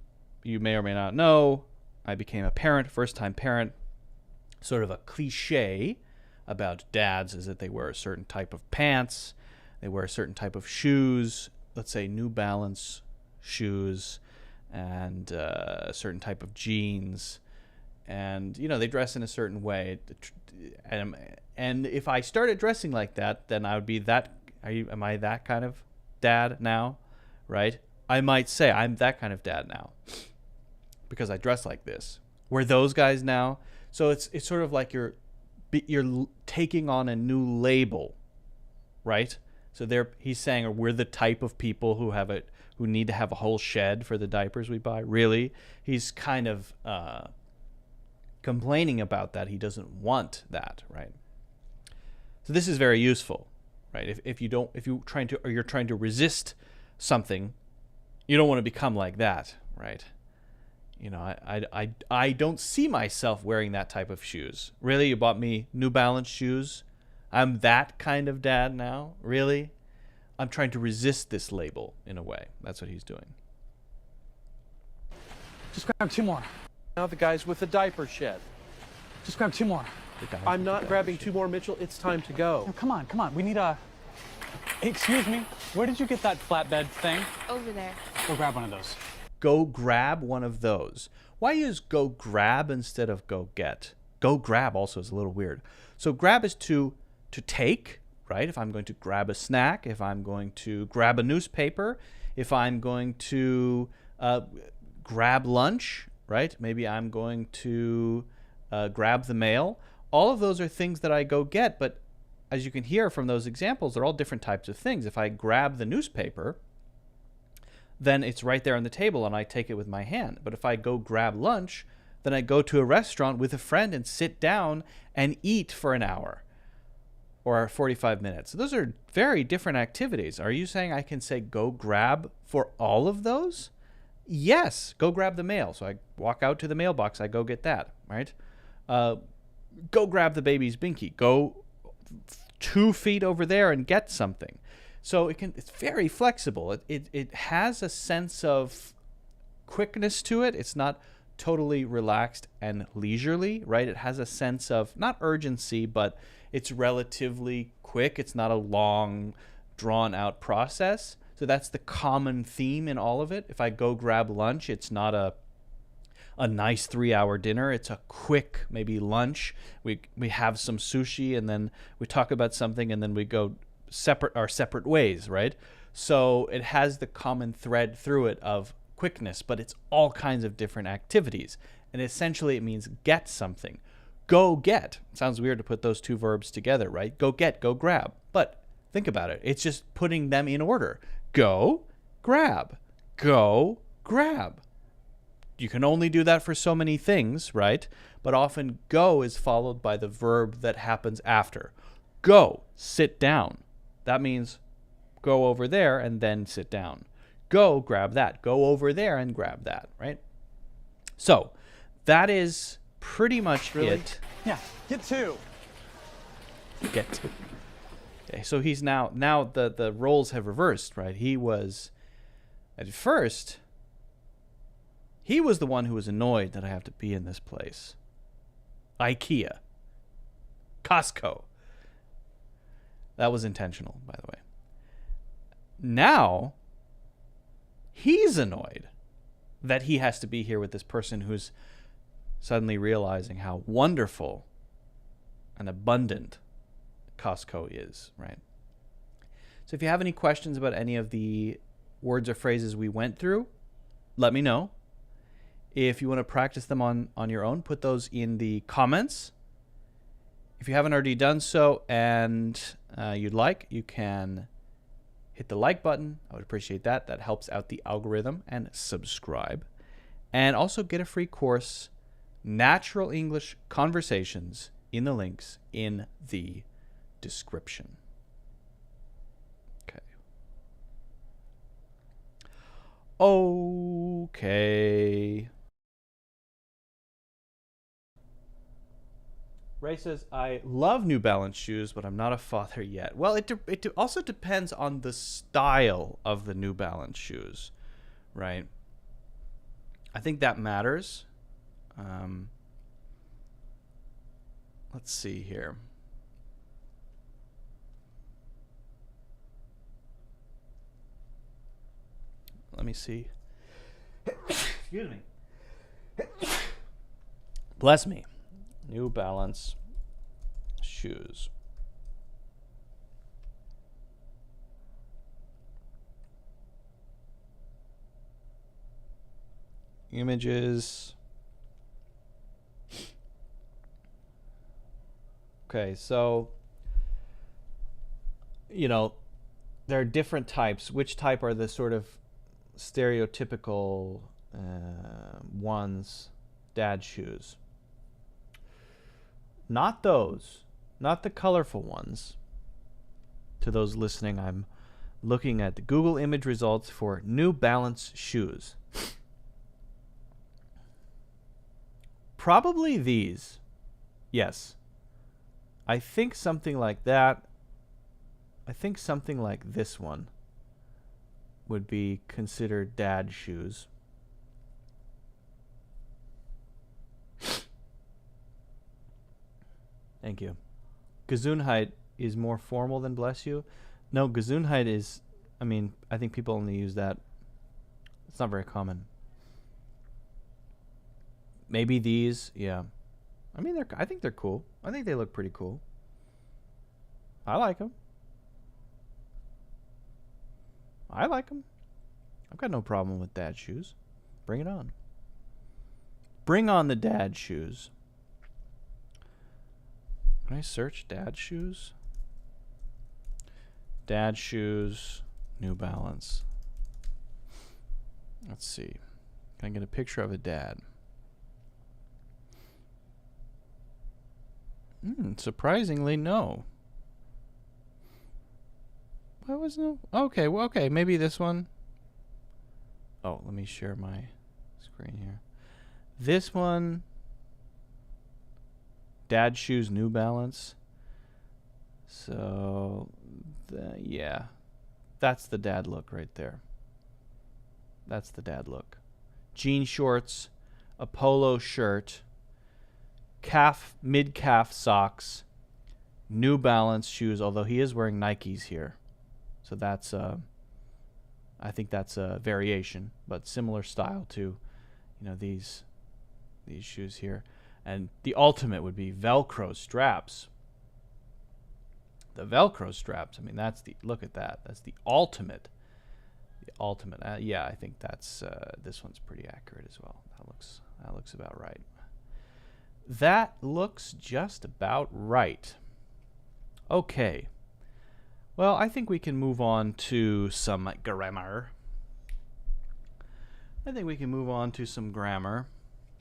or may not know, I became a parent, first-time parent. Sort of a cliche about dads is that they wear a certain type of pants, they wear a certain type of shoes, let's say New Balance shoes, and a certain type of jeans, and they dress in a certain way. And if I started dressing like that, then I would be that. Am I that kind of dad now, right? I might say I'm that kind of dad now because I dress like this. We're those guys now. So it's sort of like you're taking on a new label, right? So he's saying we're the type of people who need to have a whole shed for the diapers we buy. Really, he's kind of complaining about that. He doesn't want that, right? So this is very useful, right? If you're trying to resist something, you don't want to become like that, right? I don't see myself wearing that type of shoes. Really? You bought me New Balance shoes? I'm that kind of dad now? Really? I'm trying to resist this label in a way. That's what he's doing.
Just grab 2 more.
Now the guys with the diaper shed.
Just grab 2 more.
I'm not grabbing 2 more, Mitchell. It's time to go.
No, come on. We need a... Hey, excuse me. Where did you get that flatbed thing?
Over there.
Go grab one of those.
Go grab one of those. Why use go grab instead of go get? Go grab also is a little weird. So grab is to take, right? If I'm going to grab a snack, if I'm going to grab a newspaper, if I'm going to grab lunch, right? Maybe I'm going to grab the mail. All of those are things that I go get, but as you can hear from those examples, they're all different types of things. If I grab the newspaper, then it's right there on the table and I take it with my hand. But if I go grab lunch, then I go to a restaurant with a friend and sit down and eat for an hour or 45 minutes. So those are very different activities. Are you saying I can say go grab for all of those? Yes, go grab the mail. So I walk out to the mailbox, I go get that, right? Go grab the baby's binky. Go 2 feet over there and get something. So it's very flexible. It has a sense of quickness to it. It's not totally relaxed and leisurely, right? It has a sense of not urgency, but it's relatively quick. It's not a long, drawn out process. So that's the common theme in all of it. If I go grab lunch, it's not a nice 3-hour dinner. It's a quick maybe lunch. We have some sushi and then we talk about something and then we go separate ways, right? So it has the common thread through it of quickness, but it's all kinds of different activities. And essentially it means get something. Go get. Sounds weird to put those two verbs together, right? Go get, go grab. But think about it. It's just putting them in order. Go, grab. Go, grab. You can only do that for so many things, right? But often go is followed by the verb that happens after. Go, sit down. That means go over there and then sit down. Go, grab that. Go over there and grab that, right? So that is pretty much it.
Yeah, get 2.
Get to. Okay, so he's now the roles have reversed, right? He was, at first, he was the one who was annoyed that I have to be in this place. IKEA. Costco. That was intentional, by the way. Now, he's annoyed that he has to be here with this person who's suddenly realizing how wonderful and abundant Costco is, right? So if you have any questions about any of the words or phrases we went through, let me know. If you want to practice them on your own, put those in the comments. If you haven't already done so and you'd like, you can hit the like button. I would appreciate that. That helps out the algorithm. And subscribe. And also get a free course, Natural English Conversations, in the links in the description. Okay. Ray says, I love New Balance shoes, but I'm not a father yet. Well, it also depends on the style of the New Balance shoes, right? I think that matters. Let's see here. Let me see. Excuse me. Bless me. New Balance shoes. Images. Okay, so, you know, there are different types. Which type are the sort of stereotypical ones? Dad shoes. Not those. Not the colorful ones. To those listening, I'm looking at the Google image results for New Balance shoes. Probably these. Yes. I think something like that. I think something like this one would be considered dad shoes. Thank you. Gesundheit is more formal than bless you. No, Gesundheit is, I mean, I think people only use that. It's not very common. Maybe these, yeah. I mean, I think they're cool. I think they look pretty cool. I like them. I like them. I've got no problem with dad shoes. Bring it on. Bring on the dad shoes. Can I search dad shoes? Dad shoes, New Balance. Let's see. Can I get a picture of a dad? Surprisingly, no. Why was no? Okay, well, okay, maybe this one. Oh, let me share my screen here. This one. Dad shoes, New Balance. So, yeah. That's the dad look right there. That's the dad look. Jean shorts, a polo shirt, mid-calf socks, New Balance shoes, although he is wearing Nikes here. So that's I think that's a variation, but similar style to, these shoes here. And the ultimate would be Velcro straps. The Velcro straps. I mean, look at that. That's the ultimate. The ultimate. Yeah, I think that's this one's pretty accurate as well. That looks about right. That looks just about right. Okay. Well, I think we can move on to some grammar.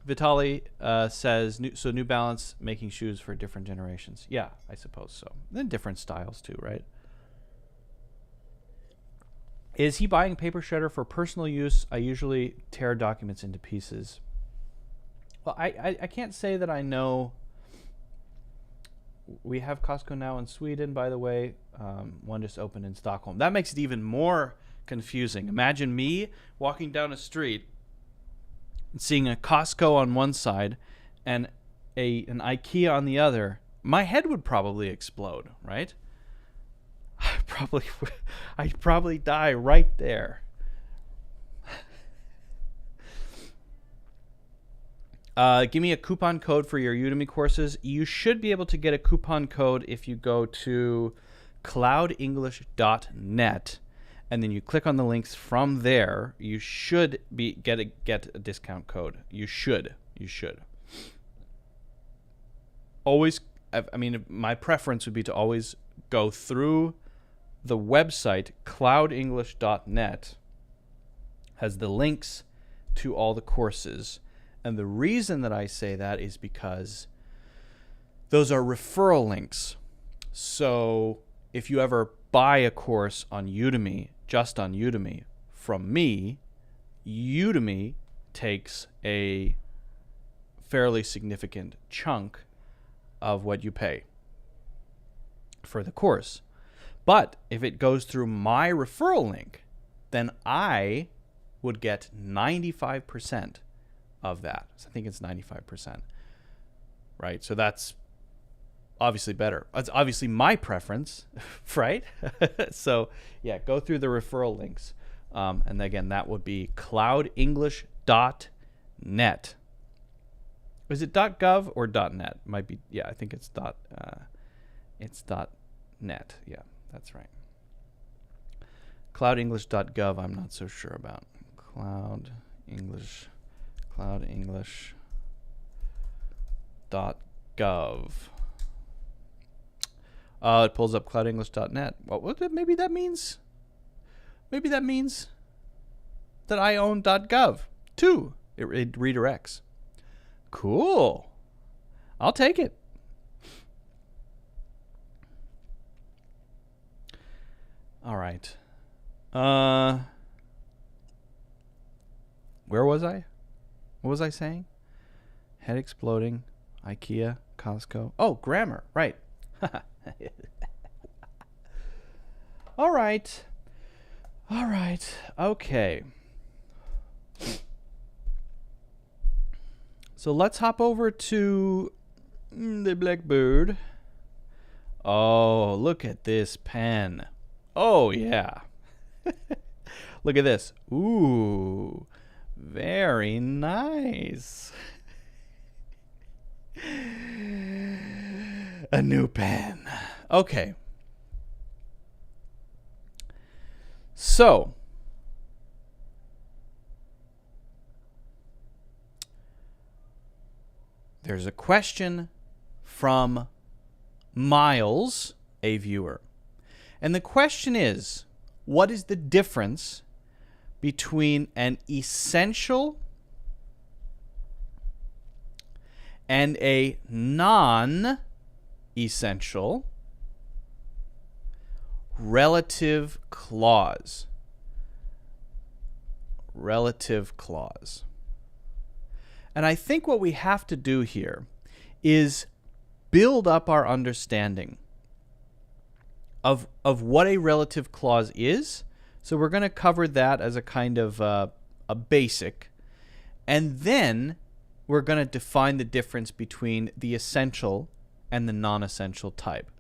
Vitali says, New Balance making shoes for different generations. Yeah, I suppose so. Then different styles too, right? Is he buying paper shredder for personal use? I usually tear documents into pieces. Well, I can't say that I know. We have Costco now in Sweden, by the way. One just opened in Stockholm. That makes it even more confusing. Imagine me walking down a street and seeing a Costco on one side and an IKEA on the other. My head would probably explode, right? I'd probably die right there. Give me a coupon code for your Udemy courses. You should be able to get a coupon code if you go to cloudenglish.net and then you click on the links from there. You should get a discount code. You should. Always, I mean, my preference would be to always go through the website cloudenglish.net. Has the links to all the courses. And the reason that I say that is because those are referral links. So if you ever buy a course on Udemy, just on Udemy, from me, Udemy takes a fairly significant chunk of what you pay for the course. But if it goes through my referral link, then I would get 95% of that. So I think it's 95%. Right? So that's obviously better. It's obviously my preference, right? So yeah, go through the referral links. And again, that would be cloudenglish.net. Is it .gov or .net? Might be. Yeah, I think it's .net. Yeah, that's right. Cloudenglish.gov, I'm not so sure about. Cloudenglish.gov. It pulls up cloudenglish.net. Well, maybe that means that I own .gov too. It redirects. Cool. I'll take it. All right. Where was I? What was I saying? Head exploding. IKEA. Costco. Oh, grammar. Right. All right. Okay. So let's hop over to the Blackbird. Oh, look at this pen. Oh, yeah. Look at this. Ooh, very nice. A new pen. Okay. So, there's a question from Miles, a viewer. And the question is, what is the difference between an essential and a non-essential relative clause? Relative clause. And I think what we have to do here is build up our understanding of what a relative clause is. So we're going to cover that as a kind of a basic. And then we're going to define the difference between the essential and the non-essential type.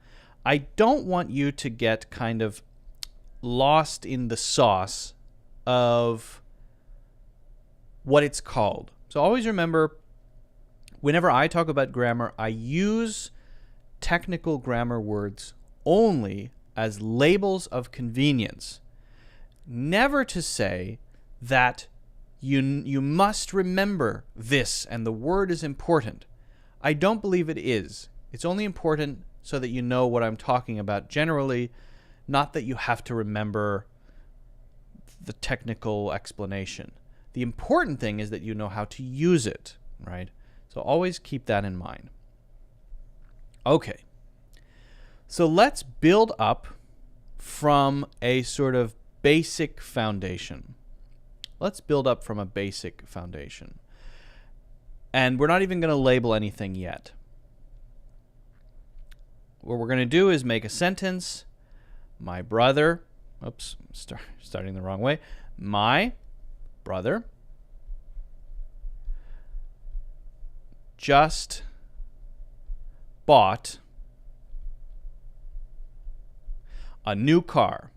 I don't want you to get kind of lost in the sauce of what it's called. So always remember, whenever I talk about grammar, I use technical grammar words only as labels of convenience. Never to say that you must remember this and the word is important. I don't believe it is. It's only important so that you know what I'm talking about generally, not that you have to remember the technical explanation. The important thing is that you know how to use it, right? So always keep that in mind. Okay. So let's build up from a sort of basic foundation. Let's build up from a basic foundation. And we're not even going to label anything yet. What we're going to do is make a sentence. My brother, oops, starting the wrong way. My brother just bought a new car.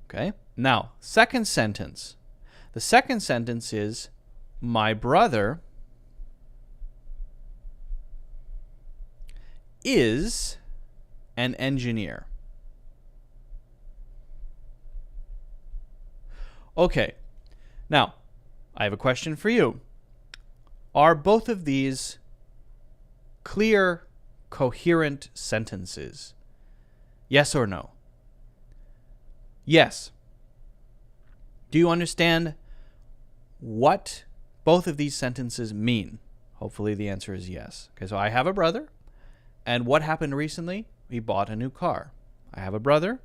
Okay. Now, second sentence. The second sentence is, my brother is an engineer. Okay. Now, I have a question for you. Are both of these clear, coherent sentences? Yes or no? Yes. Do you understand what both of these sentences mean? Hopefully the answer is yes. Okay, so I have a brother, and what happened recently? He bought a new car. I have a brother,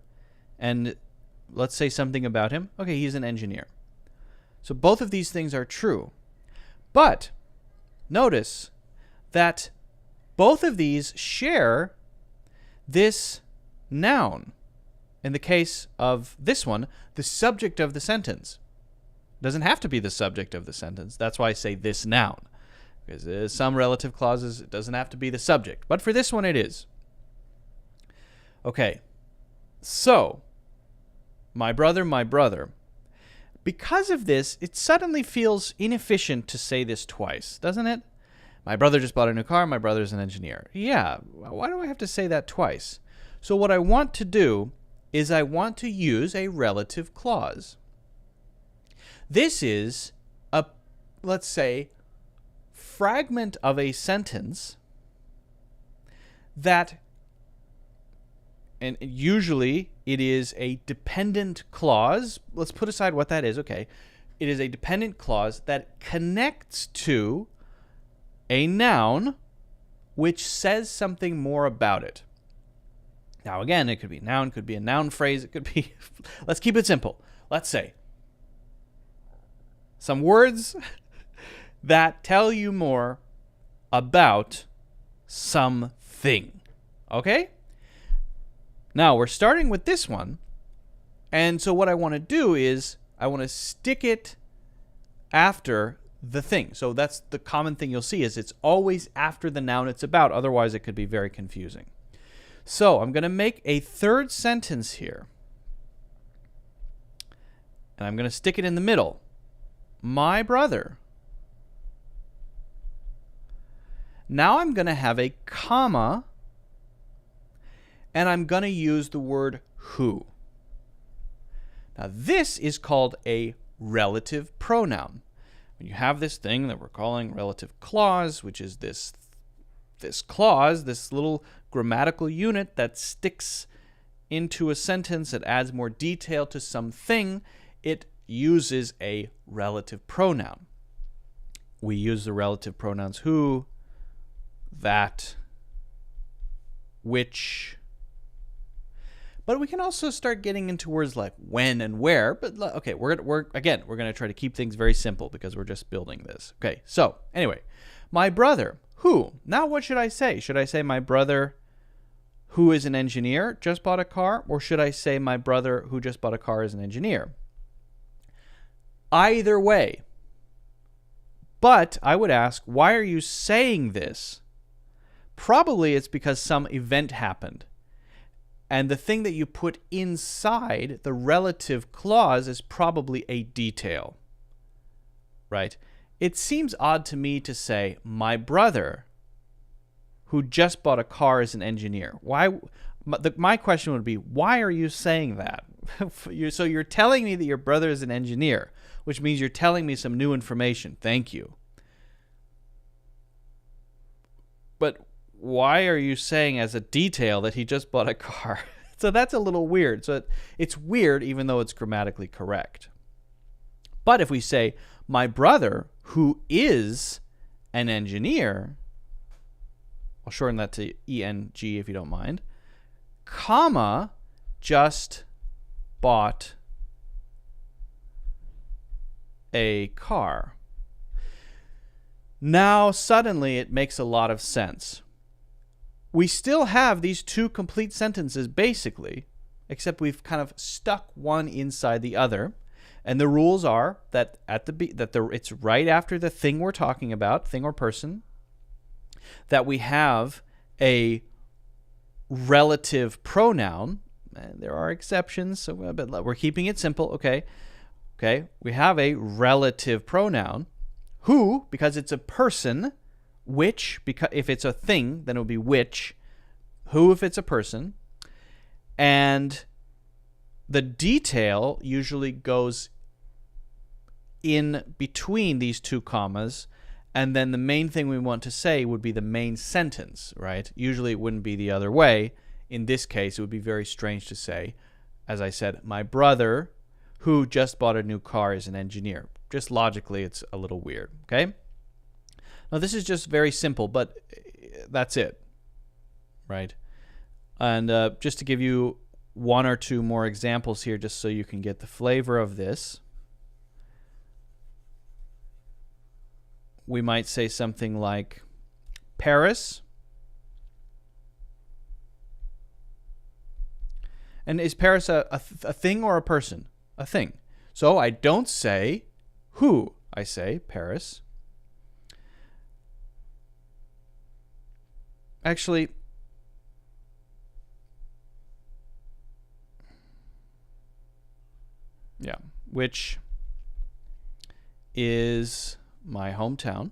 and let's say something about him. Okay, he's an engineer. So both of these things are true. But notice that both of these share this noun. In the case of this one, the subject of the sentence. Doesn't have to be the subject of the sentence. That's why I say this noun. Because there's some relative clauses, it doesn't have to be the subject. But for this one, it is. Okay. So, my brother. Because of this, it suddenly feels inefficient to say this twice, doesn't it? My brother just bought a new car, my brother's an engineer. Yeah, why do I have to say that twice? So what I want to do is I want to use a relative clause. This is a, let's say, fragment of a sentence that, and usually it is a dependent clause. Let's put aside what that is, okay. It is a dependent clause that connects to a noun which says something more about it. Now, again, it could be a noun, could be a noun phrase, it could be, let's keep it simple. Let's say some words that tell you more about something. Okay? Now, we're starting with this one. And so what I want to do is I want to stick it after the thing. So that's the common thing you'll see is it's always after the noun it's about. Otherwise, it could be very confusing. So I'm going to make a third sentence here. And I'm going to stick it in the middle. My brother. Now I'm going to have a comma, and I'm going to use the word who. Now this is called a relative pronoun. When you have this thing that we're calling relative clause, which is this clause, this little grammatical unit that sticks into a sentence, that adds more detail to something, it uses a relative pronoun. We use the relative pronouns who, that, which. But we can also start getting into words like when and where. But okay, we're going to try to keep things very simple because we're just building this. Okay, so anyway, my brother, who? Now what should I say? Should I say my brother who is an engineer just bought a car? Or should I say my brother who just bought a car is an engineer? Either way. But I would ask, why are you saying this? Probably it's because some event happened. And the thing that you put inside the relative clause is probably a detail, right? It seems odd to me to say, my brother, who just bought a car, is an engineer. Why? My question would be, why are you saying that? So you're telling me that your brother is an engineer, which means you're telling me some new information. Thank you. But why are you saying as a detail that he just bought a car? So that's a little weird. So it's weird even though it's grammatically correct. But if we say, my brother, who is an engineer, I'll shorten that to ENG if you don't mind, comma, just bought a car. Now suddenly it makes a lot of sense. We still have these two complete sentences basically, except we've kind of stuck one inside the other. And the rules are that it's right after the thing we're talking about, thing or person, that we have a relative pronoun. And there are exceptions, so but we're keeping it simple. Okay. We have a relative pronoun. Who, because it's a person. Which, because if it's a thing, then it would be which. Who, if it's a person. And the detail usually goes in between these two commas, and then the main thing we want to say would be the main sentence, right? Usually it wouldn't be the other way. In this case, it would be very strange to say, as I said, my brother, who just bought a new car, is an engineer. Just logically, it's a little weird, okay? Now, this is just very simple, but that's it, right? And just to give you one or two more examples here, just so you can get the flavor of this, we might say something like, Paris. And is Paris a thing or a person? A thing. So I don't say who. I say Paris. Actually, yeah, which is my hometown.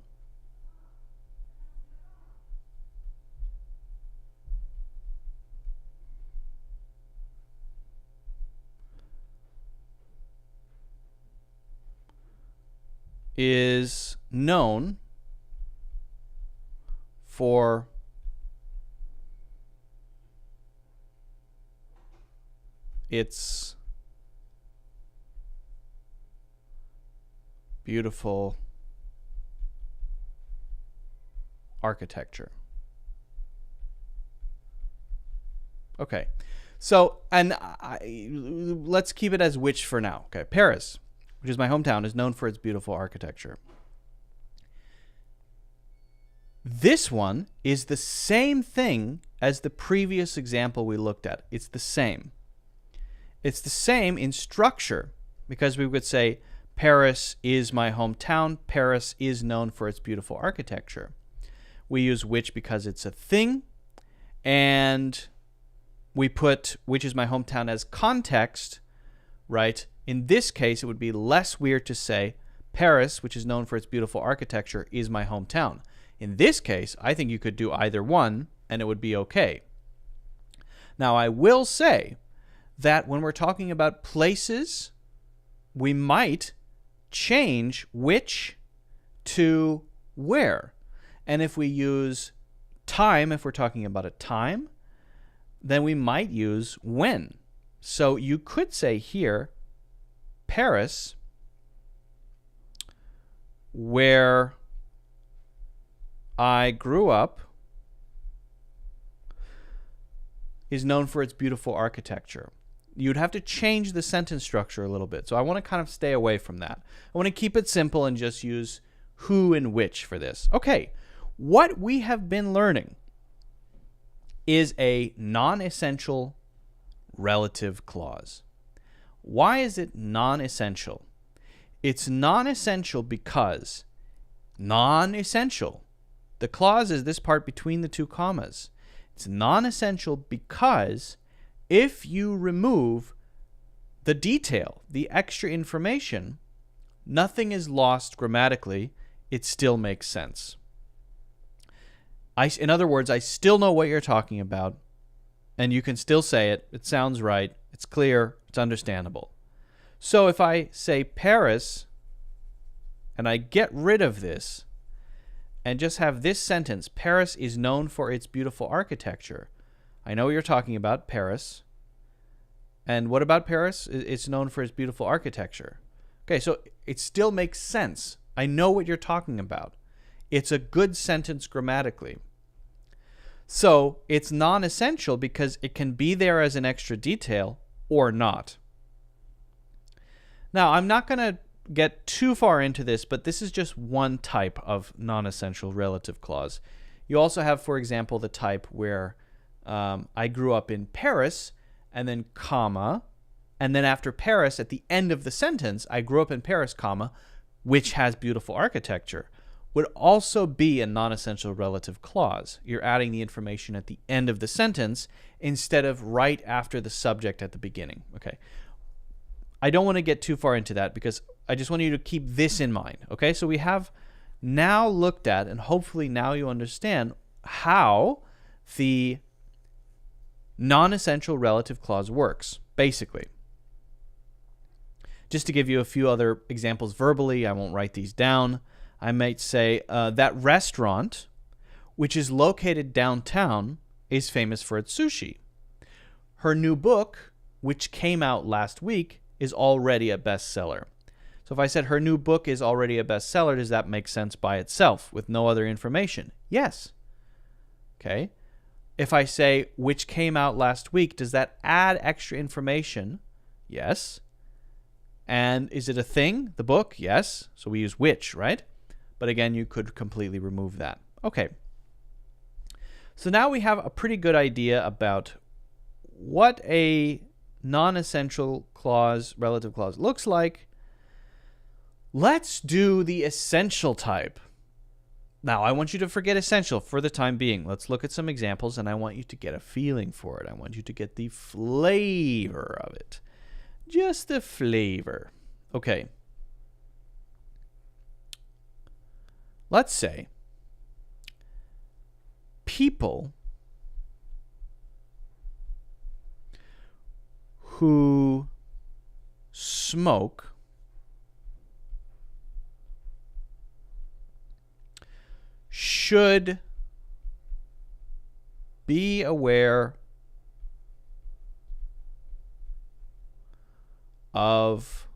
Is known for its beautiful architecture. Okay, so let's keep it as which for now. Okay, Paris, which is my hometown, is known for its beautiful architecture. This one is the same thing as the previous example we looked at. It's the same. It's the same in structure, because we would say Paris is my hometown. Paris is known for its beautiful architecture. We use which because it's a thing, and we put which is my hometown as context, right? In this case, it would be less weird to say Paris, which is known for its beautiful architecture, is my hometown. In this case, I think you could do either one, and it would be okay. Now, I will say that when we're talking about places, we might change which to where. And if we use time, if we're talking about a time, then we might use when. So you could say here, Paris, where I grew up, is known for its beautiful architecture. You'd have to change the sentence structure a little bit. So I want to kind of stay away from that. I want to keep it simple and just use who and which for this. Okay, what we have been learning is a non-essential relative clause. Why is it non-essential? It's non-essential because non-essential. The clause is this part between the two commas. It's non-essential because If you remove the detail, the extra information, nothing is lost grammatically. It still makes sense. In other words, I still know what you're talking about, and you can still say it. It sounds right. It's clear. It's understandable. So if I say Paris, and I get rid of this, and just have this sentence, Paris is known for its beautiful architecture. I know what you're talking about, Paris. And what about Paris? It's known for its beautiful architecture. Okay, so it still makes sense. I know what you're talking about. It's a good sentence grammatically. So it's non-essential because it can be there as an extra detail or not. Now, I'm not going to get too far into this, but this is just one type of non-essential relative clause. You also have, for example, the type where I grew up in Paris, and then comma, and then after Paris, at the end of the sentence, I grew up in Paris, comma, which has beautiful architecture, would also be a non-essential relative clause. You're adding the information at the end of the sentence instead of right after the subject at the beginning. Okay. I don't want to get too far into that because I just want you to keep this in mind. Okay, so we have now looked at, and hopefully now you understand how the non-essential relative clause works, basically. Just to give you a few other examples verbally, I won't write these down. I might say, that restaurant, which is located downtown, is famous for its sushi. Her new book, which came out last week, is already a bestseller. So if I said her new book is already a bestseller, does that make sense by itself with no other information? Yes. Okay. If I say which came out last week, does that add extra information? Yes. And is it a thing, the book? Yes. So we use which, right? But again, you could completely remove that. Okay. So now we have a pretty good idea about what a non-essential clause, relative clause looks like. Let's do the essential type. Now, I want you to forget essential for the time being. Let's look at some examples, and I want you to get a feeling for it. I want you to get the flavor of it. Just the flavor. Okay. Let's say people who smoke should be aware of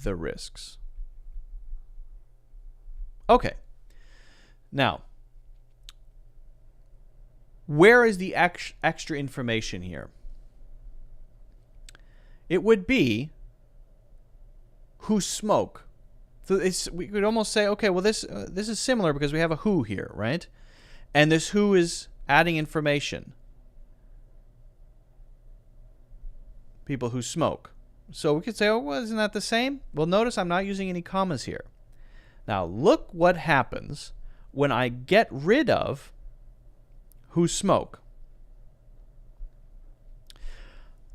the risks. Okay. Now, where is the extra information here? It would be who smoke. So we could almost say, okay, well, this is similar because we have a who here, right? And this who is adding information. People who smoke. So we could say, oh, well, isn't that the same? Well, notice I'm not using any commas here. Now, look what happens when I get rid of who smoke.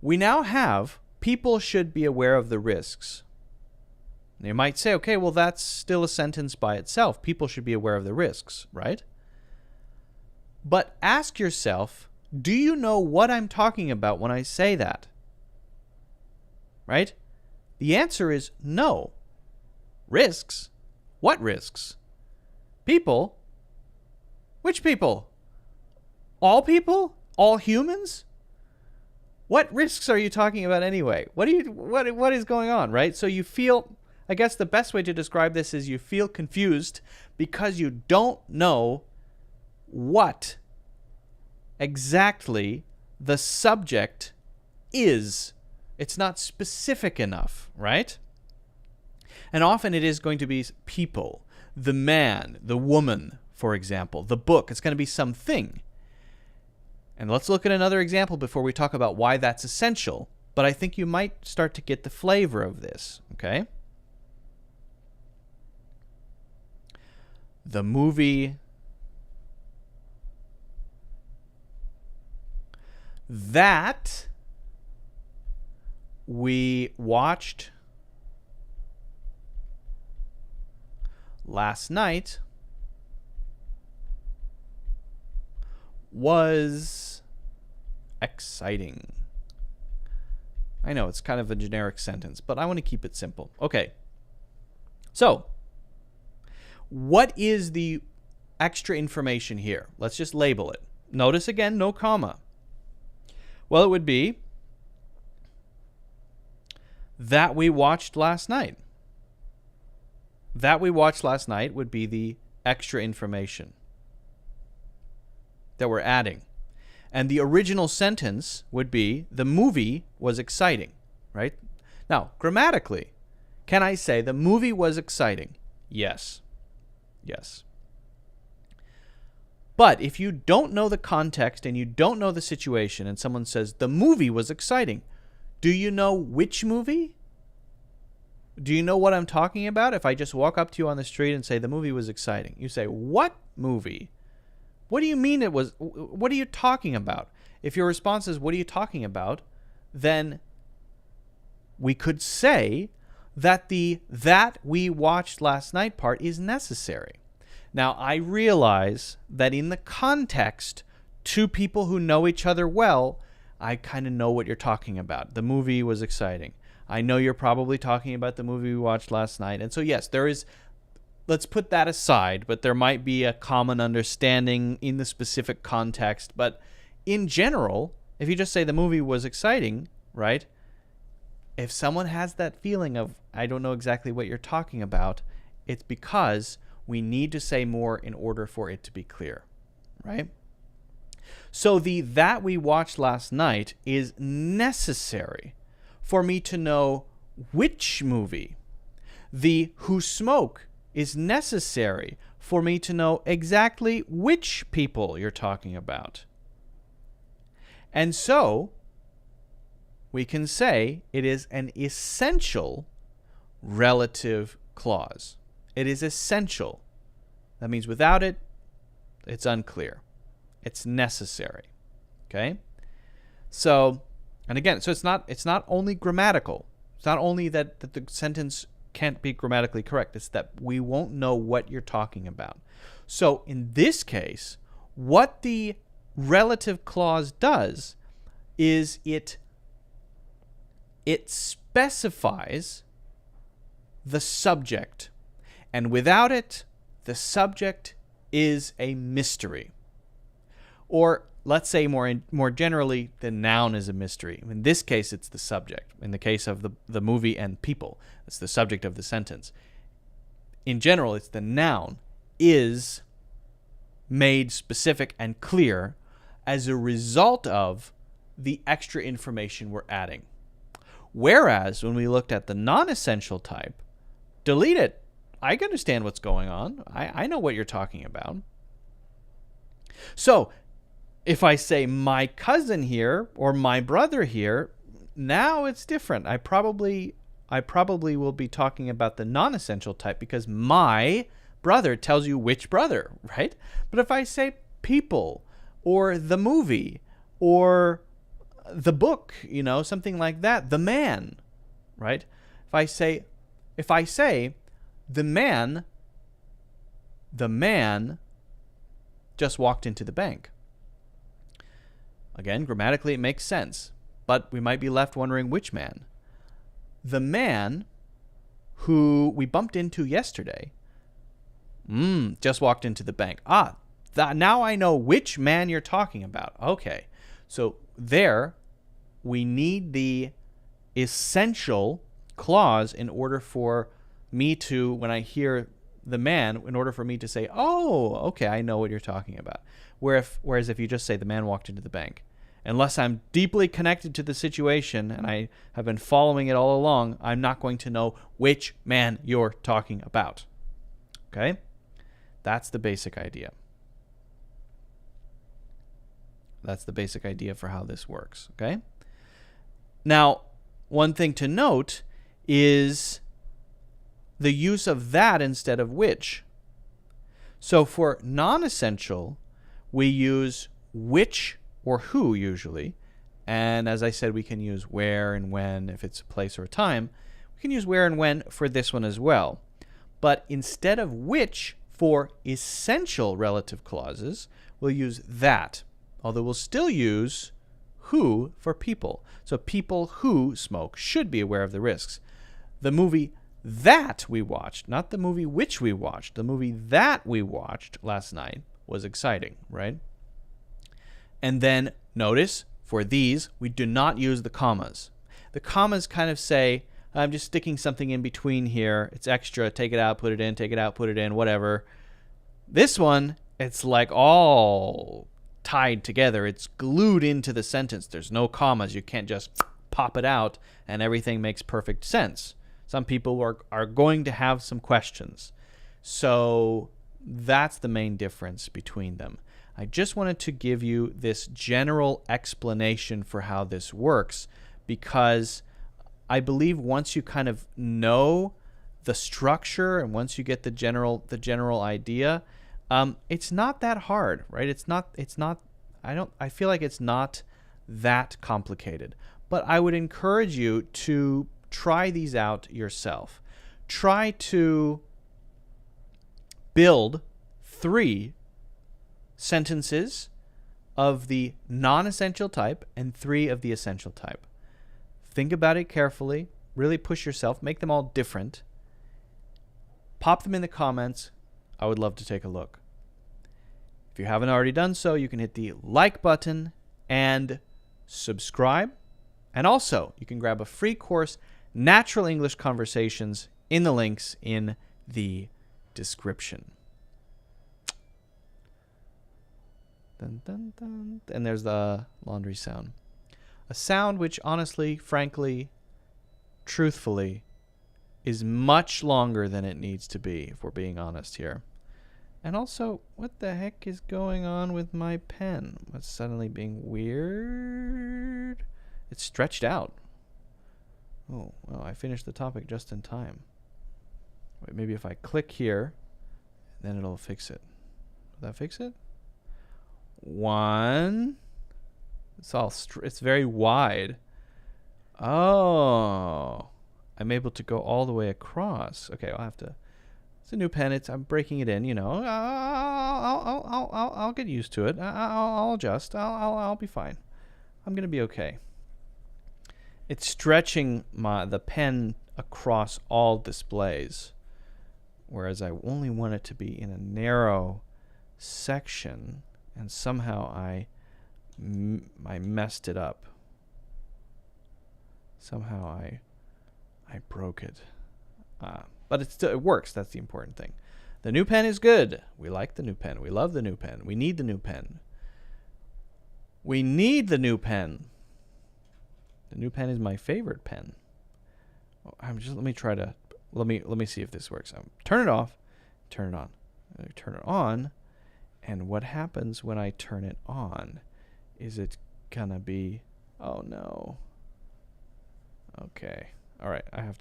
We now have people should be aware of the risks. You might say, okay, well, that's still a sentence by itself. People should be aware of the risks, right? But ask yourself, do you know what I'm talking about when I say that? Right? The answer is no. Risks? What risks? People? Which people? All people? All humans? What risks are you talking about anyway? What is going on, right? So you feel, I guess the best way to describe this is you feel confused because you don't know what exactly the subject is. It's not specific enough, right? And often it is going to be people, the man, the woman, for example, the book. It's going to be something. And let's look at another example before we talk about why that's essential. But I think you might start to get the flavor of this, okay? The movie that we watched last night was exciting. I know it's kind of a generic sentence, but I want to keep it simple. Okay. So, what is the extra information here? Let's just label it. Notice again, no comma. Well, it would be that we watched last night. That we watched last night would be the extra information that we're adding. And the original sentence would be, the movie was exciting, right? Now, grammatically, can I say the movie was exciting? Yes. Yes. But if you don't know the context and you don't know the situation and someone says, the movie was exciting, do you know which movie? Do you know what I'm talking about? If I just walk up to you on the street and say, the movie was exciting, you say, what movie? What do you mean it was? What are you talking about? If your response is, what are you talking about? Then we could say that the that we watched last night part is necessary. Now, I realize that in the context, two people who know each other well, I kind of know what you're talking about. The movie was exciting. I know you're probably talking about the movie we watched last night. And so, yes, there is, let's put that aside, but there might be a common understanding in the specific context. But in general, if you just say the movie was exciting, right? If someone has that feeling of, I don't know exactly what you're talking about, it's because we need to say more in order for it to be clear, right? So the that we watched last night is necessary for me to know which movie. The who smoke is necessary for me to know exactly which people you're talking about. And so we can say it is an essential relative clause. It is essential. That means without it, it's unclear. It's necessary. Okay? So, and again, so it's not only grammatical. It's not only that the sentence can't be grammatically correct. It's that we won't know what you're talking about. So in this case, what the relative clause does is it specifies the subject. And without it, the subject is a mystery. Or let's say more generally, the noun is a mystery. In this case, it's the subject. In the case of the movie and people, it's the subject of the sentence. In general, it's the noun is made specific and clear as a result of the extra information we're adding. Whereas when we looked at the non-essential type, delete it. I can understand what's going on. I know what you're talking about. So if I say my cousin here or my brother here, now it's different. I probably will be talking about the non-essential type because my brother tells you which brother, right? But if I say people or the movie or the book, something like that, the man, right? If I say the man just walked into the bank. Again, grammatically it makes sense, but we might be left wondering which man. The man who we bumped into yesterday just walked into the bank. Now I know which man you're talking about. Okay, so there we need the essential clause in order for me to, when I hear the man, in order for me to say, oh, okay, I know what you're talking about. Whereas if you just say the man walked into the bank, unless I'm deeply connected to the situation and I have been following it all along, I'm not going to know which man you're talking about. Okay? That's the basic idea. That's the basic idea for how this works. Okay? Now, one thing to note is the use of that instead of which. So for non-essential, we use which or who usually, And as I said, we can use where and when if it's a place or a time. We can use where and when for this one as well. But instead of which for essential relative clauses, we'll use that. Although we'll still use who for people. So people who smoke should be aware of the risks. The movie that we watched, not the movie which we watched, the movie that we watched last night was exciting, right? And then notice for these, we do not use the commas. The commas kind of say, I'm just sticking something in between here. It's extra. Take it out, put it in, take it out, put it in, whatever. This one, it's like all tied together. It's glued into the sentence. There's no commas. You can't just pop it out and everything makes perfect sense. Some people are going to have some questions. So that's the main difference between them. I just wanted to give you this general explanation for how this works, because I believe once you kind of know the structure and once you get the general idea, it's not that hard, right? I feel like it's not that complicated, but I would encourage you to try these out yourself. Try to build 3 sentences of the non-essential type and 3 of the essential type. Think about it carefully. Really push yourself. Make them all different. Pop them in the comments. I would love to take a look. If you haven't already done so, you can hit the like button and subscribe. And also, you can grab a free course, Natural English Conversations, in the links in the description. Dun, dun, dun. And there's the laundry sound. A sound which honestly, frankly, truthfully, is much longer than it needs to be, if we're being honest here. And also, what the heck is going on with my pen? What's suddenly being weird? It's stretched out. Oh, well, I finished the topic just in time. Wait, maybe if I click here, then it'll fix it. Will that fix it? 1. It's very wide. Oh, I'm able to go all the way across. Okay, I'll have to. It's a new pen. I'm breaking it in. You know, I'll get used to it. I'll adjust. I'll be fine. I'm gonna be okay. It's stretching the pen across all displays, whereas I only want it to be in a narrow section, and somehow I messed it up. Somehow I broke it. But it works. That's the important thing. The new pen is good. We like the new pen. We love the new pen. We need the new pen. We need the new pen. The new pen is my favorite pen. Let me see if this works. Turn it off. Turn it on. Turn it on. And what happens when I turn it on? Is it gonna be... Oh, no. Okay. All right. I have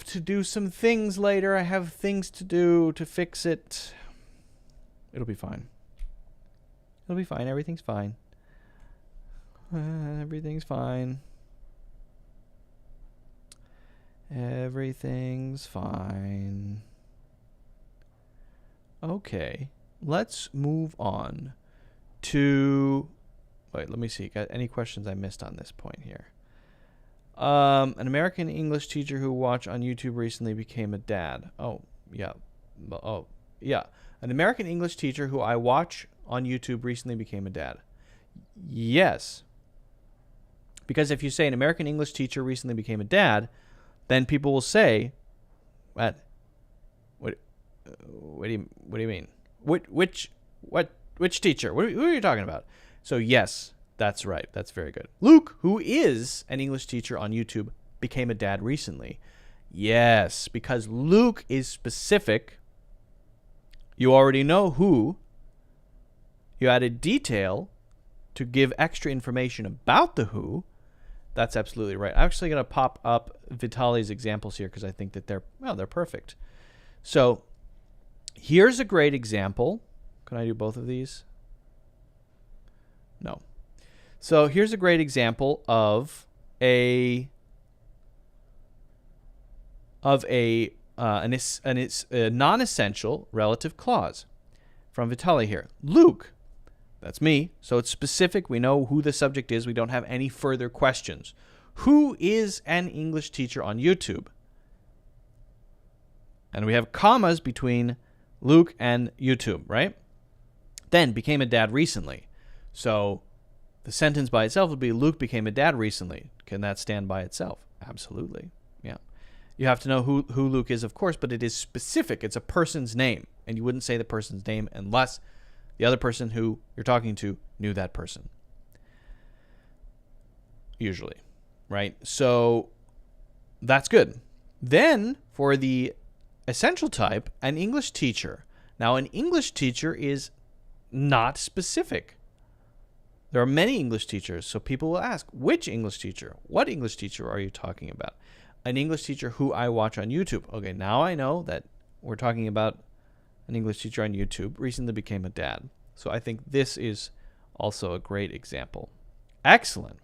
to do some things later. I have things to do to fix it. It'll be fine. It'll be fine. Everything's fine. Everything's fine. Everything's fine. Okay. Let's move on to... Wait, let me see. Got any questions I missed on this point here? An American English teacher who watched on YouTube recently became a dad. Oh, yeah. Oh, yeah. An American English teacher who I watch on YouTube recently became a dad. Yes. Because if you say an American English teacher recently became a dad, then people will say, what do you mean? Which teacher? Who are you talking about? So yes, that's right. That's very good. Luke, who is an English teacher on YouTube, became a dad recently. Yes, because Luke is specific. You already know who. You added detail to give extra information about the who. That's absolutely right. I'm actually going to pop up Vitali's examples here because I think that they're perfect. So here's a great example. Can I do both of these? No. So here's a great example of a non-essential relative clause from Vitaly here. Luke, that's me, so it's specific. We know who the subject is. We don't have any further questions. Who is an English teacher on YouTube? And we have commas between Luke and YouTube, right? Then became a dad recently. So the sentence by itself would be Luke became a dad recently. Can that stand by itself? Absolutely. Yeah. You have to know who Luke is, of course, but it is specific. It's a person's name. And you wouldn't say the person's name unless the other person who you're talking to knew that person. Usually. Right? So that's good. Then for the essential type, an English teacher. Now, an English teacher is not specific. There are many English teachers, so people will ask, which English teacher? What English teacher are you talking about? An English teacher who I watch on YouTube. Okay, now I know that we're talking about an English teacher on YouTube, recently became a dad. So I think this is also a great example. Excellent.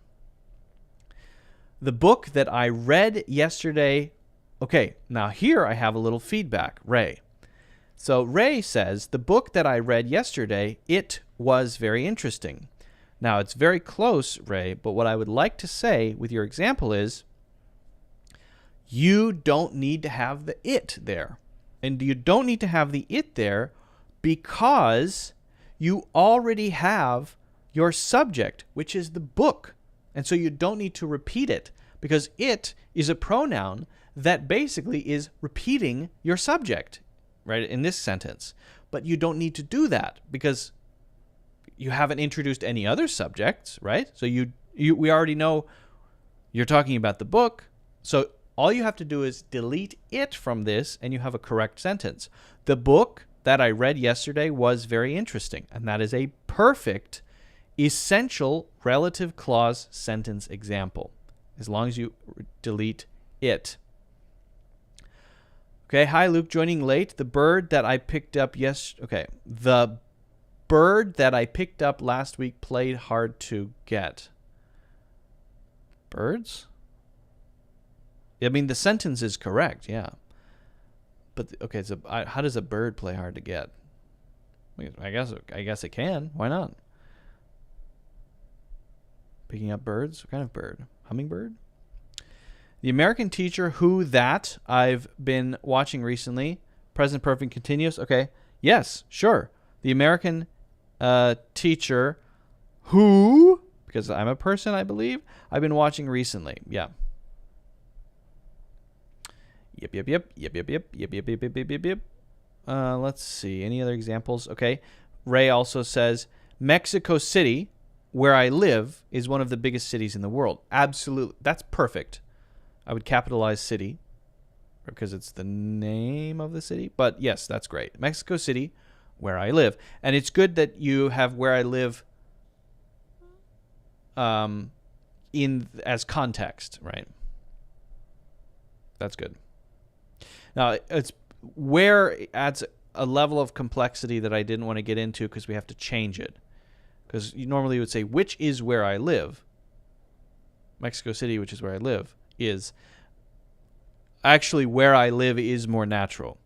The book that I read yesterday. Okay, now here I have a little feedback. Ray. So Ray says, the book that I read yesterday, it was very interesting. Now, it's very close, Ray, but what I would like to say with your example is you don't need to have the it there. And you don't need to have the it there because you already have your subject, which is the book. And so you don't need to repeat it because it is a pronoun that basically is repeating your subject, right, in this sentence. But you don't need to do that because you haven't introduced any other subjects, right? So we already know you're talking about the book. So all you have to do is delete it from this and you have a correct sentence. The book that I read yesterday was very interesting. And that is a perfect essential relative clause sentence example, as long as you delete it. Okay, hi Luke, joining late. The bird that I picked up the bird that I picked up last week played hard to get. Birds? I mean, the sentence is correct, yeah. But okay, so how does a bird play hard to get? I guess it can. Why not? Picking up birds? What kind of bird? Hummingbird? The American teacher who that I've been watching recently. Present perfect continuous. Okay. Yes, sure. The American teacher who, because I'm a person, I believe, I've been watching recently. Yeah. Yep. Let's see. Any other examples? Okay. Ray also says, Mexico City, where I live, is one of the biggest cities in the world. Absolutely. That's perfect. I would capitalize city because it's the name of the city. But yes, that's great. Mexico City, where I live. And it's good that you have where I live in as context, right? That's good. Now, it's where it adds a level of complexity that I didn't want to get into because we have to change it. Because you normally would say, which is where I live. Mexico City, which is where I live, is actually where I live is more natural.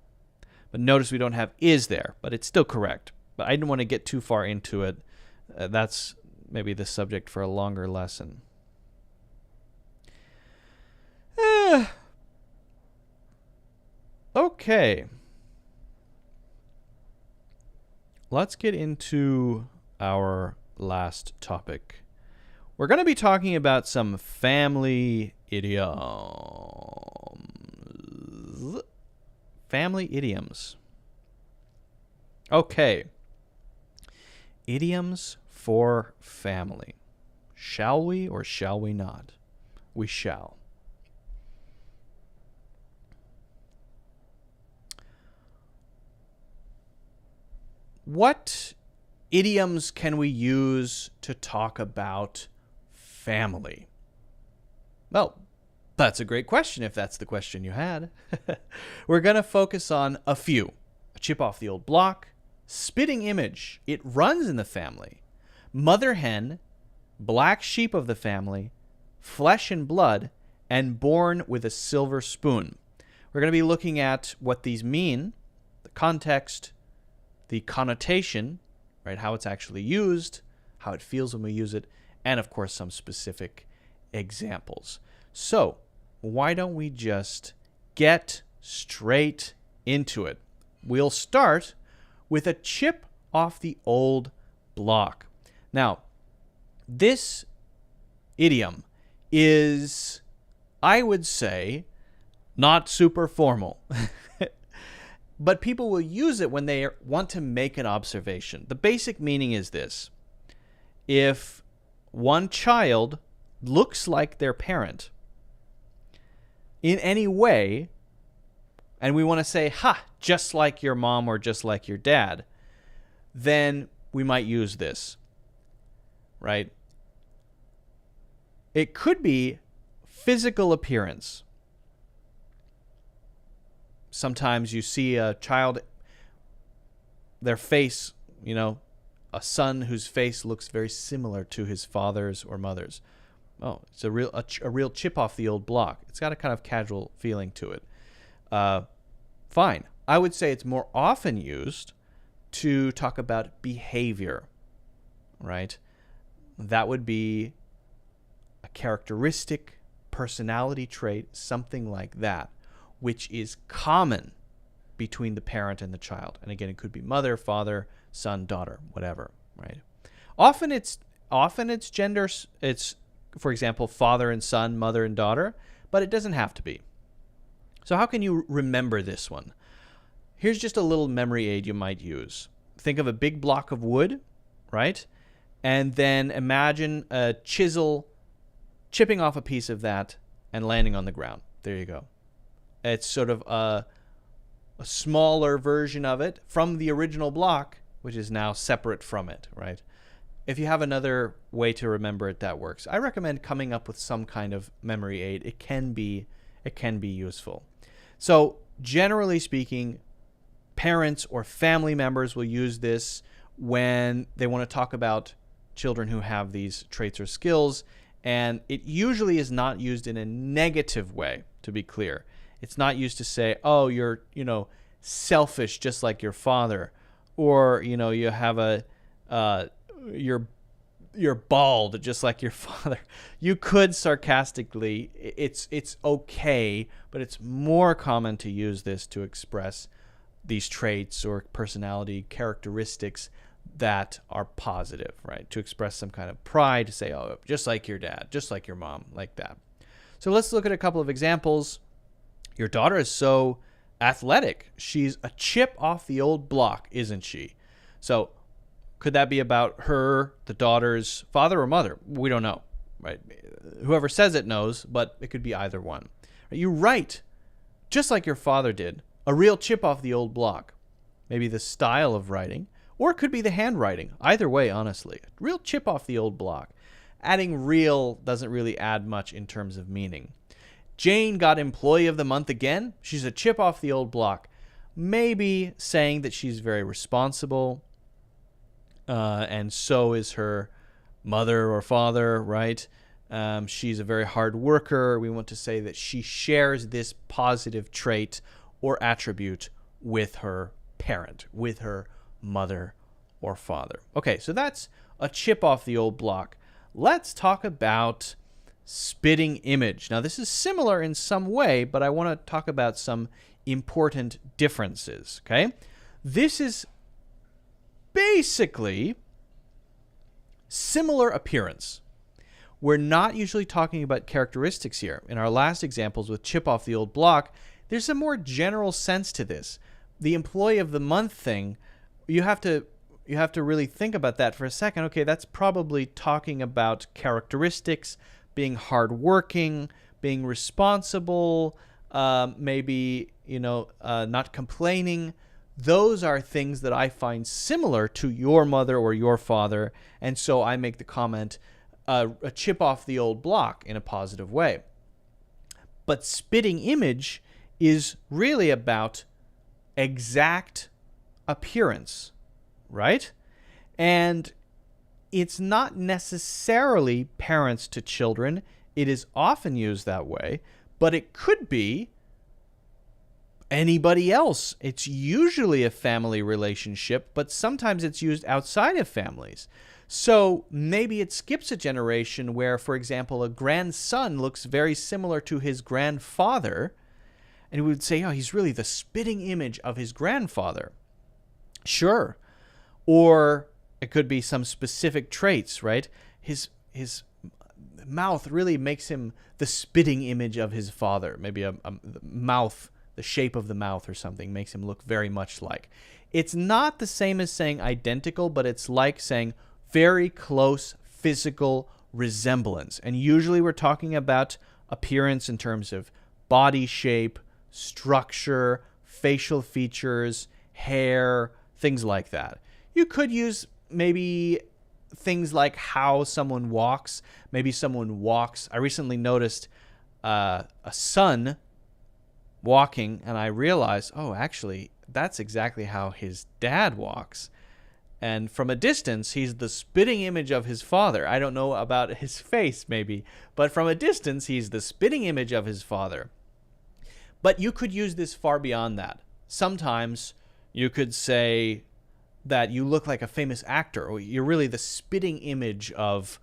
But notice we don't have is there, but it's still correct. But I didn't want to get too far into it. That's maybe the subject for a longer lesson. Okay. Let's get into our last topic. We're going to be talking about some family idioms. Family idioms. Okay. Idioms for family. Shall we or shall we not? We shall. What idioms can we use to talk about family? Well, that's a great question if that's the question you had. We're going to focus on a few. A chip off the old block, spitting image, it runs in the family, mother hen, black sheep of the family, flesh and blood, and born with a silver spoon. We're going to be looking at what these mean, the context, the connotation, right, how it's actually used, how it feels when we use it, and of course some specific examples. So, why don't we just get straight into it? We'll start with a chip off the old block. Now, this idiom is, I would say, not super formal. But people will use it when they want to make an observation. The basic meaning is this. If one child looks like their parent in any way, and we want to say, ha, just like your mom or just like your dad, then we might use this, right? It could be physical appearance. Sometimes you see a child, their face, a son whose face looks very similar to his father's or mother's. Oh, it's a real chip off the old block. It's got a kind of casual feeling to it. Fine. I would say it's more often used to talk about behavior, right? That would be a characteristic, personality trait, something like that, which is common between the parent and the child. And again, it could be mother, father, son, daughter, whatever, right? Often it's gender, it's, for example, father and son, mother and daughter, but it doesn't have to be. So how can you remember this one? Here's just a little memory aid you might use. Think of a big block of wood, right? And then imagine a chisel chipping off a piece of that and landing on the ground. There you go. It's sort of a smaller version of it from the original block, which is now separate from it, right? If you have another way to remember it that works, I recommend coming up with some kind of memory aid. It can be useful. So generally speaking, parents or family members will use this when they want to talk about children who have these traits or skills, and it usually is not used in a negative way, to be clear. It's not used to say, oh, you're, selfish just like your father, or, you have you're bald just like your father. You could sarcastically, it's okay, but it's more common to use this to express these traits or personality characteristics that are positive, right? To express some kind of pride, to say, oh, just like your dad, just like your mom, like that. So let's look at a couple of examples. Your daughter is so athletic. She's a chip off the old block, isn't she? So could that be about her, the daughter's father or mother? We don't know, right? Whoever says it knows, but it could be either one. You write just like your father did, a real chip off the old block. Maybe the style of writing, or it could be the handwriting. Either way, honestly. Real chip off the old block. Adding real doesn't really add much in terms of meaning. Jane got Employee of the Month again. She's a chip off the old block. Maybe saying that she's very responsible, and so is her mother or father, right? She's a very hard worker. We want to say that she shares this positive trait or attribute with her parent, with her mother or father. Okay, so that's a chip off the old block. Let's talk about spitting image. Now, this is similar in some way, but I want to talk about some important differences, okay? This is basically similar appearance. We're not usually talking about characteristics here. In our last examples with chip off the old block, there's a more general sense to this. The Employee of the Month thing, you have to really think about that for a second. Okay, that's probably talking about characteristics, being hardworking, being responsible, maybe, not complaining. Those are things that I find similar to your mother or your father, and so I make the comment, a chip off the old block in a positive way. But spitting image is really about exact appearance, right? And it's not necessarily parents to children. It is often used that way, but it could be anybody else. It's usually a family relationship, but sometimes it's used outside of families. So maybe it skips a generation where, for example, a grandson looks very similar to his grandfather, and we would say, oh, he's really the spitting image of his grandfather. Sure. Or it could be some specific traits, right? His mouth really makes him the spitting image of his father. Maybe a mouth, the shape of the mouth or something makes him look very much like. It's not the same as saying identical, but it's like saying very close physical resemblance. And usually we're talking about appearance in terms of body shape, structure, facial features, hair, things like that. You could use maybe things like how someone walks. Maybe someone walks. I recently noticed a son walking, and I realized, oh, actually, that's exactly how his dad walks. And from a distance, he's the spitting image of his father. I don't know about his face, maybe, but from a distance, he's the spitting image of his father. But you could use this far beyond that. Sometimes you could say that you look like a famous actor, or you're really the spitting image of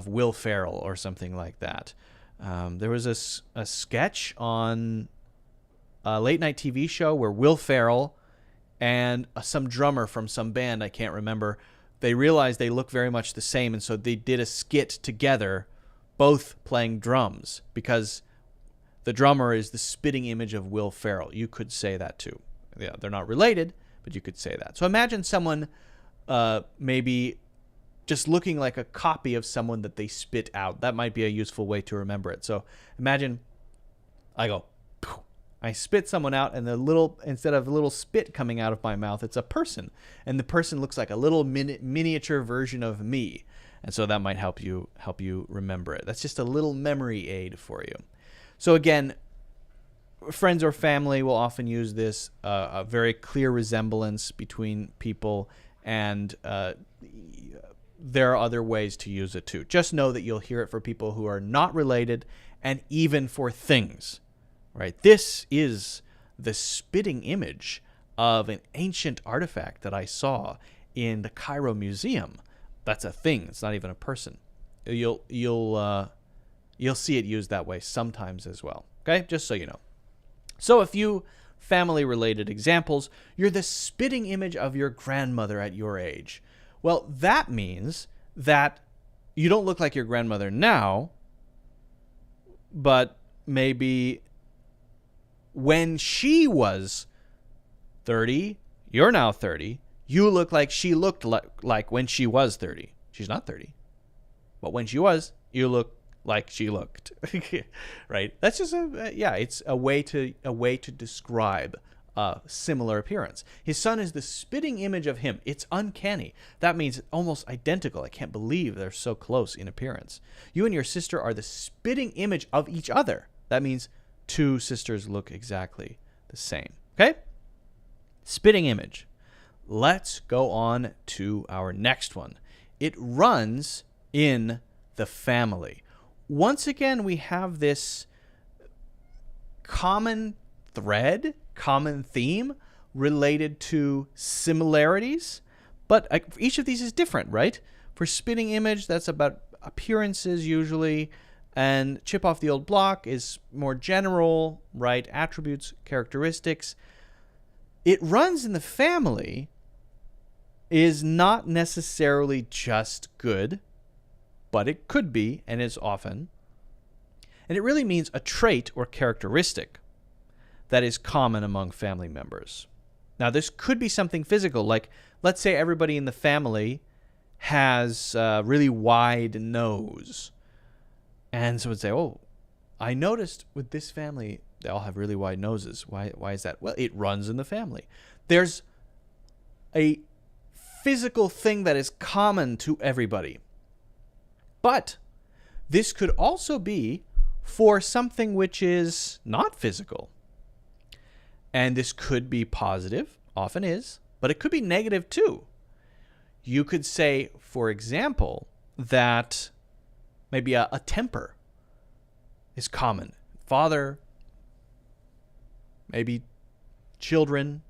Will Ferrell or something like that. There was a sketch on a late-night TV show where Will Ferrell and some drummer from some band, I can't remember, they realized they look very much the same, and so they did a skit together, both playing drums, because the drummer is the spitting image of Will Ferrell. You could say that too. Yeah, they're not related, but you could say that. So imagine someone maybe just looking like a copy of someone that they spit out. That might be a useful way to remember it. So imagine I go, I spit someone out, and instead of a little spit coming out of my mouth, it's a person, and the person looks like a little miniature version of me, and so that might help you remember it. That's just a little memory aid for you. So again, friends or family will often use this, a very clear resemblance between people, and there are other ways to use it too. Just know that you'll hear it for people who are not related, and even for things. Right? This is the spitting image of an ancient artifact that I saw in the Cairo Museum. That's a thing. It's not even a person. You'll see it used that way sometimes as well. Okay? Just so you know. So a few family-related examples. You're the spitting image of your grandmother at your age. Well, that means that you don't look like your grandmother now, but maybe when she was 30, you're now 30, you look like she looked like when she was 30. She's not 30. But when she was, you look like she looked. Right? That's just it's a way to describe a similar appearance. His son is the spitting image of him. It's uncanny. That means almost identical. I can't believe they're so close in appearance. You and your sister are the spitting image of each other. That means two sisters look exactly the same. Okay? Spitting image. Let's go on to our next one. It runs in the family. Once again, we have this common thread, common theme related to similarities, but each of these is different, right? For spitting image, that's about appearances usually. And chip off the old block is more general, right? Attributes, characteristics. It runs in the family is not necessarily just good, but it could be and is often. And it really means a trait or characteristic that is common among family members. Now, this could be something physical, like let's say everybody in the family has a really wide nose. And someone would say, oh, I noticed with this family, they all have really wide noses. Why is that? Well, it runs in the family. There's a physical thing that is common to everybody. But this could also be for something which is not physical. And this could be positive, often is, but it could be negative too. You could say, for example, that maybe a temper is common. Father, maybe children,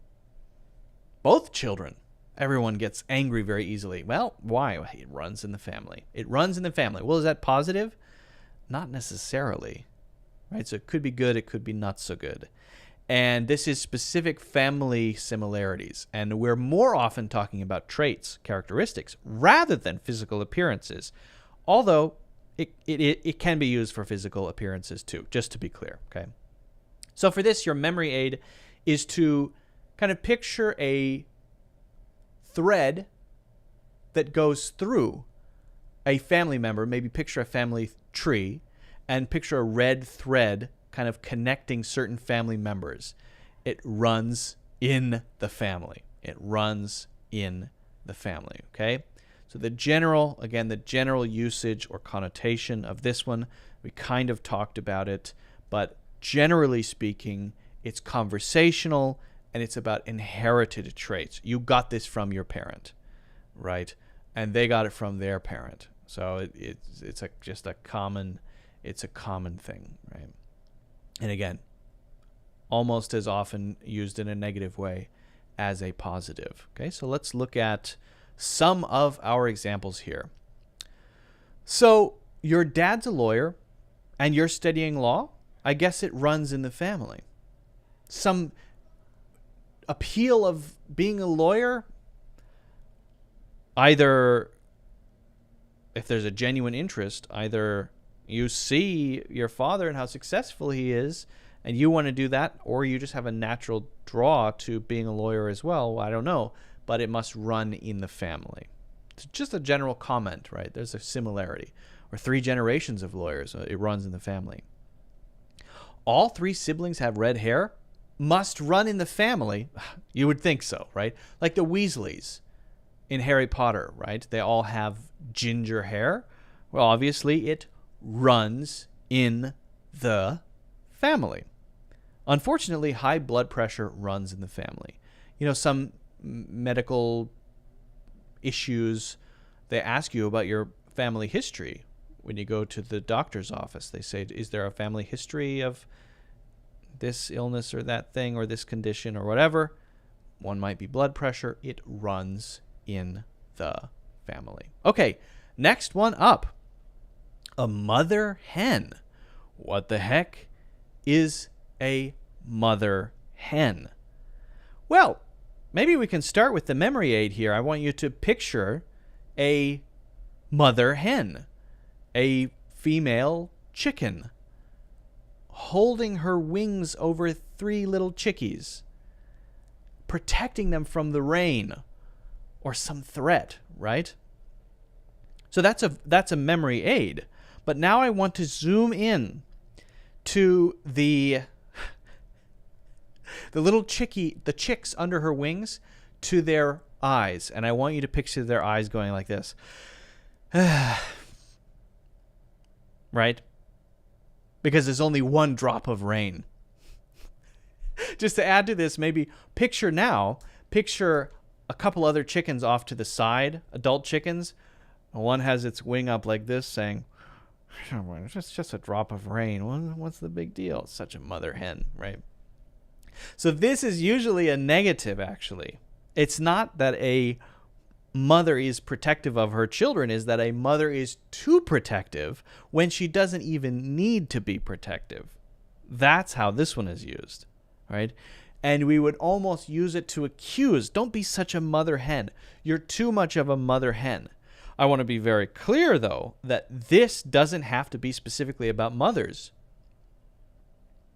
both children. Everyone gets angry very easily. Well, why? Well, it runs in the family. It runs in the family. Well, is that positive? Not necessarily, right? So it could be good. It could be not so good. And this is specific family similarities. And we're more often talking about traits, characteristics, rather than physical appearances. Although it can be used for physical appearances too, just to be clear, okay? So for this, your memory aid is to kind of picture a thread that goes through a family member, maybe picture a family tree, and picture a red thread kind of connecting certain family members. It runs in the family. It runs in the family, okay? So the general usage or connotation of this one, we kind of talked about it, but generally speaking, it's conversational and it's about inherited traits. You got this from your parent, right? And they got it from their parent. So it's a common thing, right? And again, almost as often used in a negative way as a positive. Okay, so let's look at some of our examples here. So your dad's a lawyer and you're studying law. I guess it runs in the family. Some appeal of being a lawyer, either if there's a genuine interest, either you see your father and how successful he is and you want to do that, or you just have a natural draw to being a lawyer as well. I don't know, but it must run in the family. It's just a general comment, right? There's a similarity. Or 3 generations of lawyers, it runs in the family. All 3 siblings have red hair? Must run in the family? You would think so, right? Like the Weasleys in Harry Potter, right? They all have ginger hair. Well, obviously it runs in the family. Unfortunately, high blood pressure runs in the family. You know, some medical issues, they ask you about your family history when you go to the doctor's office. They say, is there a family history of this illness or that thing or this condition or whatever? One might be blood pressure. It runs in the family. Okay, next one up. A mother hen. What the heck is a mother hen? Well, maybe we can start with the memory aid here. I want you to picture a mother hen, a female chicken, holding her wings over 3 little chickies, protecting them from the rain or some threat, right? So that's a memory aid. But now I want to zoom in to the little the chicks under her wings, to their eyes. And I want you to picture their eyes going like this. Right? Because there's only 1 drop of rain. Just to add to this, maybe picture a couple other chickens off to the side, adult chickens. One has its wing up like this saying, it's just a drop of rain. What's the big deal? It's such a mother hen, right? So this is usually a negative, actually. It's not that a mother is protective of her children, is that a mother is too protective when she doesn't even need to be protective. That's how this one is used, right? And we would almost use it to accuse, don't be such a mother hen. You're too much of a mother hen. I want to be very clear, though, that this doesn't have to be specifically about mothers.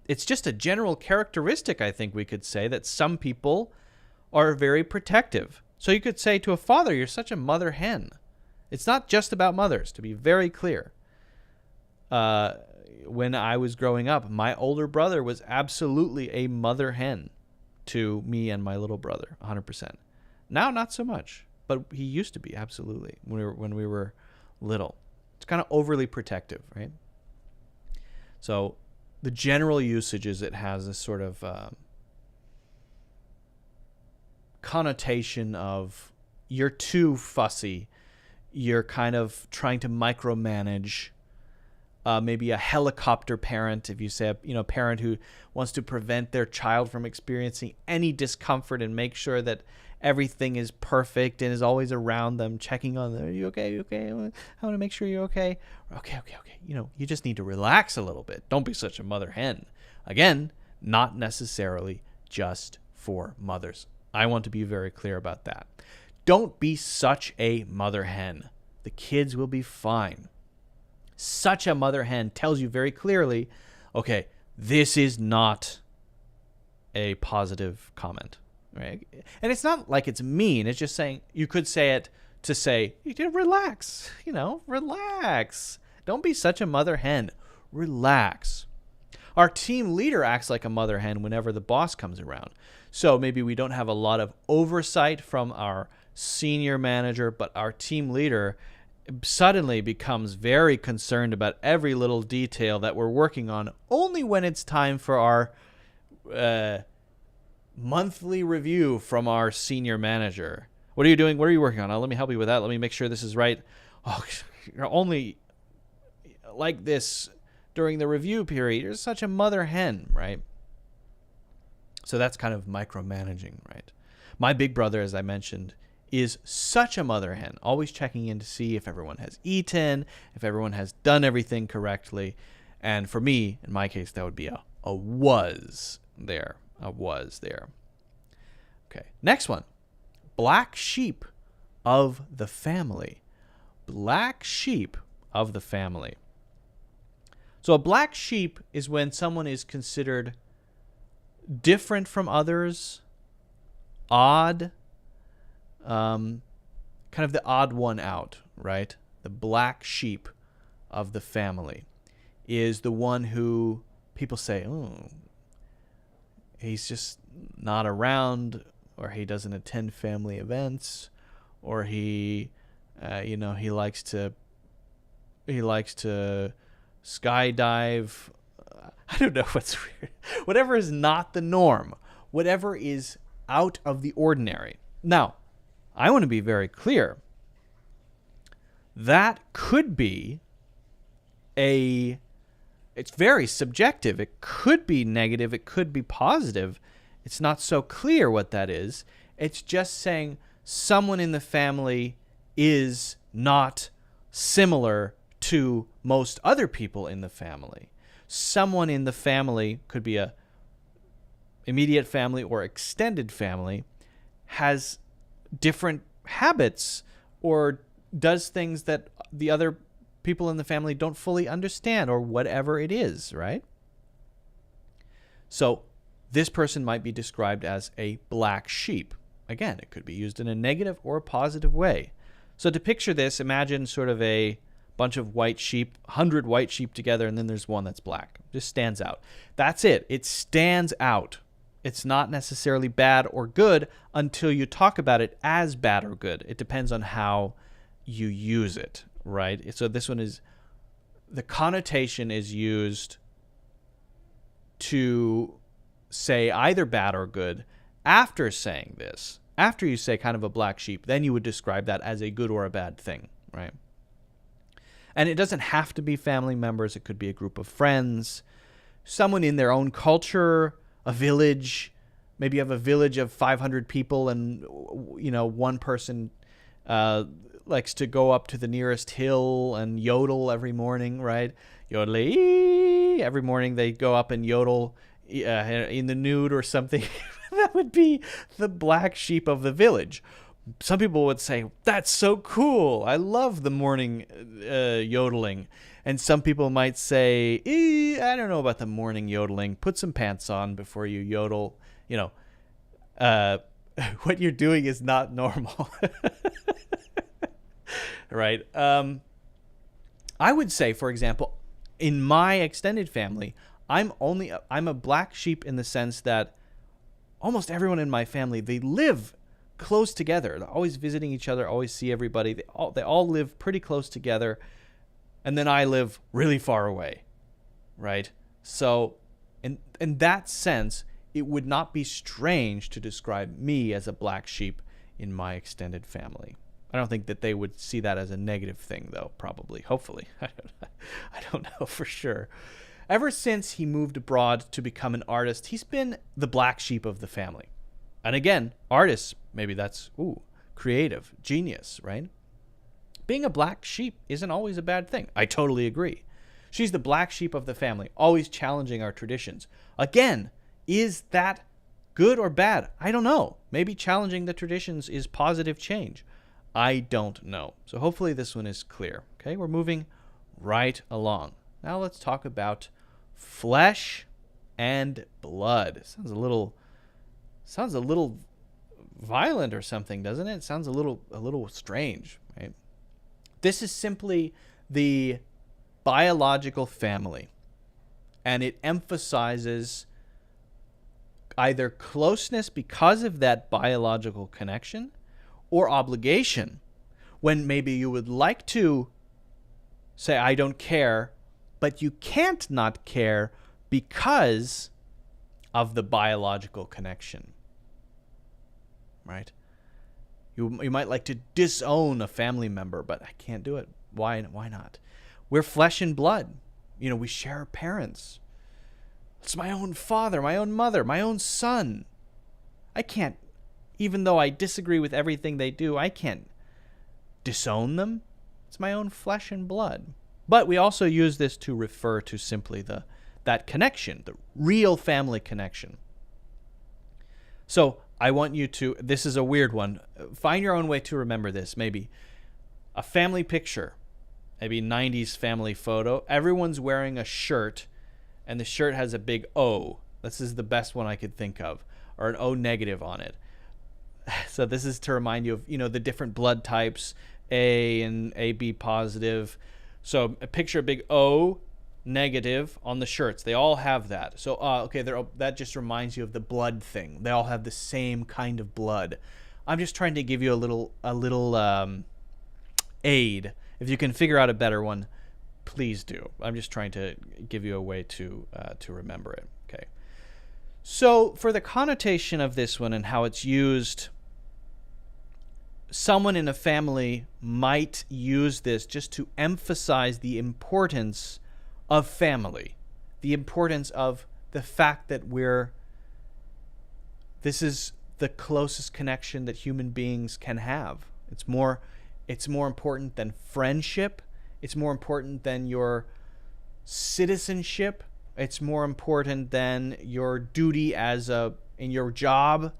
It's just a general characteristic, I think we could say, that some people are very protective. So you could say to a father, you're such a mother hen. It's not just about mothers, to be very clear. When I was growing up, my older brother was absolutely a mother hen to me and my little brother, 100%. Now, not so much. But he used to be, absolutely, when we were little. It's kind of overly protective, right? So the general usage is it has this sort of connotation of you're too fussy. You're kind of trying to micromanage. Maybe a helicopter parent, if you say a parent who wants to prevent their child from experiencing any discomfort and make sure that everything is perfect and is always around them, checking on them. Are you okay? You okay? I want to make sure you're okay. Okay. You just need to relax a little bit. Don't be such a mother hen. Again, not necessarily just for mothers. I want to be very clear about that. Don't be such a mother hen. The kids will be fine. Such a mother hen tells you very clearly, okay, this is not a positive comment, right? And it's not like it's mean. It's just saying, you could say it to say, relax, relax. Don't be such a mother hen. Relax. Our team leader acts like a mother hen whenever the boss comes around. So maybe we don't have a lot of oversight from our senior manager, but our team leader suddenly becomes very concerned about every little detail that we're working on only when it's time for our monthly review from our senior manager. What are you doing? What are you working on? Let me help you with that. Let me make sure this is right. Oh, you're only like this during the review period. You're such a mother hen, right? So that's kind of micromanaging, right? My big brother, as I mentioned, is such a mother hen, always checking in to see if everyone has eaten, if everyone has done everything correctly. And for me, in my case, that would be a was there. A was there. Okay, next one. Black sheep of the family. Black sheep of the family. So a black sheep is when someone is considered different from others, odd, kind of the odd one out, right? The black sheep of the family is the one who people say, oh, he's just not around, or he doesn't attend family events, or he likes to skydive. I don't know what's weird. Whatever is not the norm, whatever is out of the ordinary. Now, I want to be very clear. That could be it's very subjective. It could be negative. It could be positive. It's not so clear what that is. It's just saying someone in the family is not similar to most other people in the family. Someone in the family, could be a immediate family or extended family, has different habits or does things that the other people in the family don't fully understand, or whatever it is, right? So this person might be described as a black sheep. Again, it could be used in a negative or a positive way. So to picture this, imagine sort of a bunch of white sheep, 100 white sheep together, and then there's one that's black. Just stands out. That's it. It stands out. It's not necessarily bad or good until you talk about it as bad or good. It depends on how you use it, right? So this one is, the connotation is used to say either bad or good. After saying this, after you say kind of a black sheep, then you would describe that as a good or a bad thing, right? And it doesn't have to be family members. It could be a group of friends, someone in their own culture, a village. Maybe you have a village of 500 people and, one person likes to go up to the nearest hill and yodel every morning, right? Yodeling. Every morning they go up and yodel in the nude or something. That would be the black sheep of the village. Some people would say, that's so cool. I love the morning yodeling. And some people might say, I don't know about the morning yodeling. Put some pants on before you yodel. What you're doing is not normal. Right? I would say, for example, in my extended family, I'm a black sheep in the sense that almost everyone in my family, they live close together. They're always visiting each other, always see everybody. They all live pretty close together. And then I live really far away, right? So in that sense, it would not be strange to describe me as a black sheep in my extended family. I don't think that they would see that as a negative thing, though, probably. Hopefully. I don't know for sure. Ever since he moved abroad to become an artist, he's been the black sheep of the family. And again, artists, maybe that's, creative, genius, right? Being a black sheep isn't always a bad thing. I totally agree. She's the black sheep of the family, always challenging our traditions. Again, is that good or bad? I don't know. Maybe challenging the traditions is positive change. I don't know. So hopefully this one is clear. Okay, we're moving right along. Now let's talk about flesh and blood. Sounds a little violent or something, doesn't it? It sounds a little strange, right? This is simply the biological family, and it emphasizes either closeness because of that biological connection or obligation, when maybe you would like to say, I don't care, but you can't not care because of the biological connection, right? You might like to disown a family member, but I can't do it. Why not? We're flesh and blood. We share parents. It's my own father, my own mother, my own son. I can't, even though I disagree with everything they do, I can't disown them. It's my own flesh and blood. But we also use this to refer to simply that connection, the real family connection. So I want you to, this is a weird one. Find your own way to remember this. Maybe a family picture, maybe 90s family photo. Everyone's wearing a shirt, and the shirt has a big O. This is the best one I could think of, or an O negative on it. So this is to remind you of, the different blood types, A and AB positive. So picture a big O negative on the shirts. They all have that. So, that just reminds you of the blood thing. They all have the same kind of blood. I'm just trying to give you a little aid. If you can figure out a better one, please do. I'm just trying to give you a way to remember it. Okay. So for the connotation of this one and how it's used, someone in a family might use this just to emphasize the importance of family, the importance of the fact that this is the closest connection that human beings can have. It's more important than friendship. It's more important than your citizenship. It's more important than your duty in your job.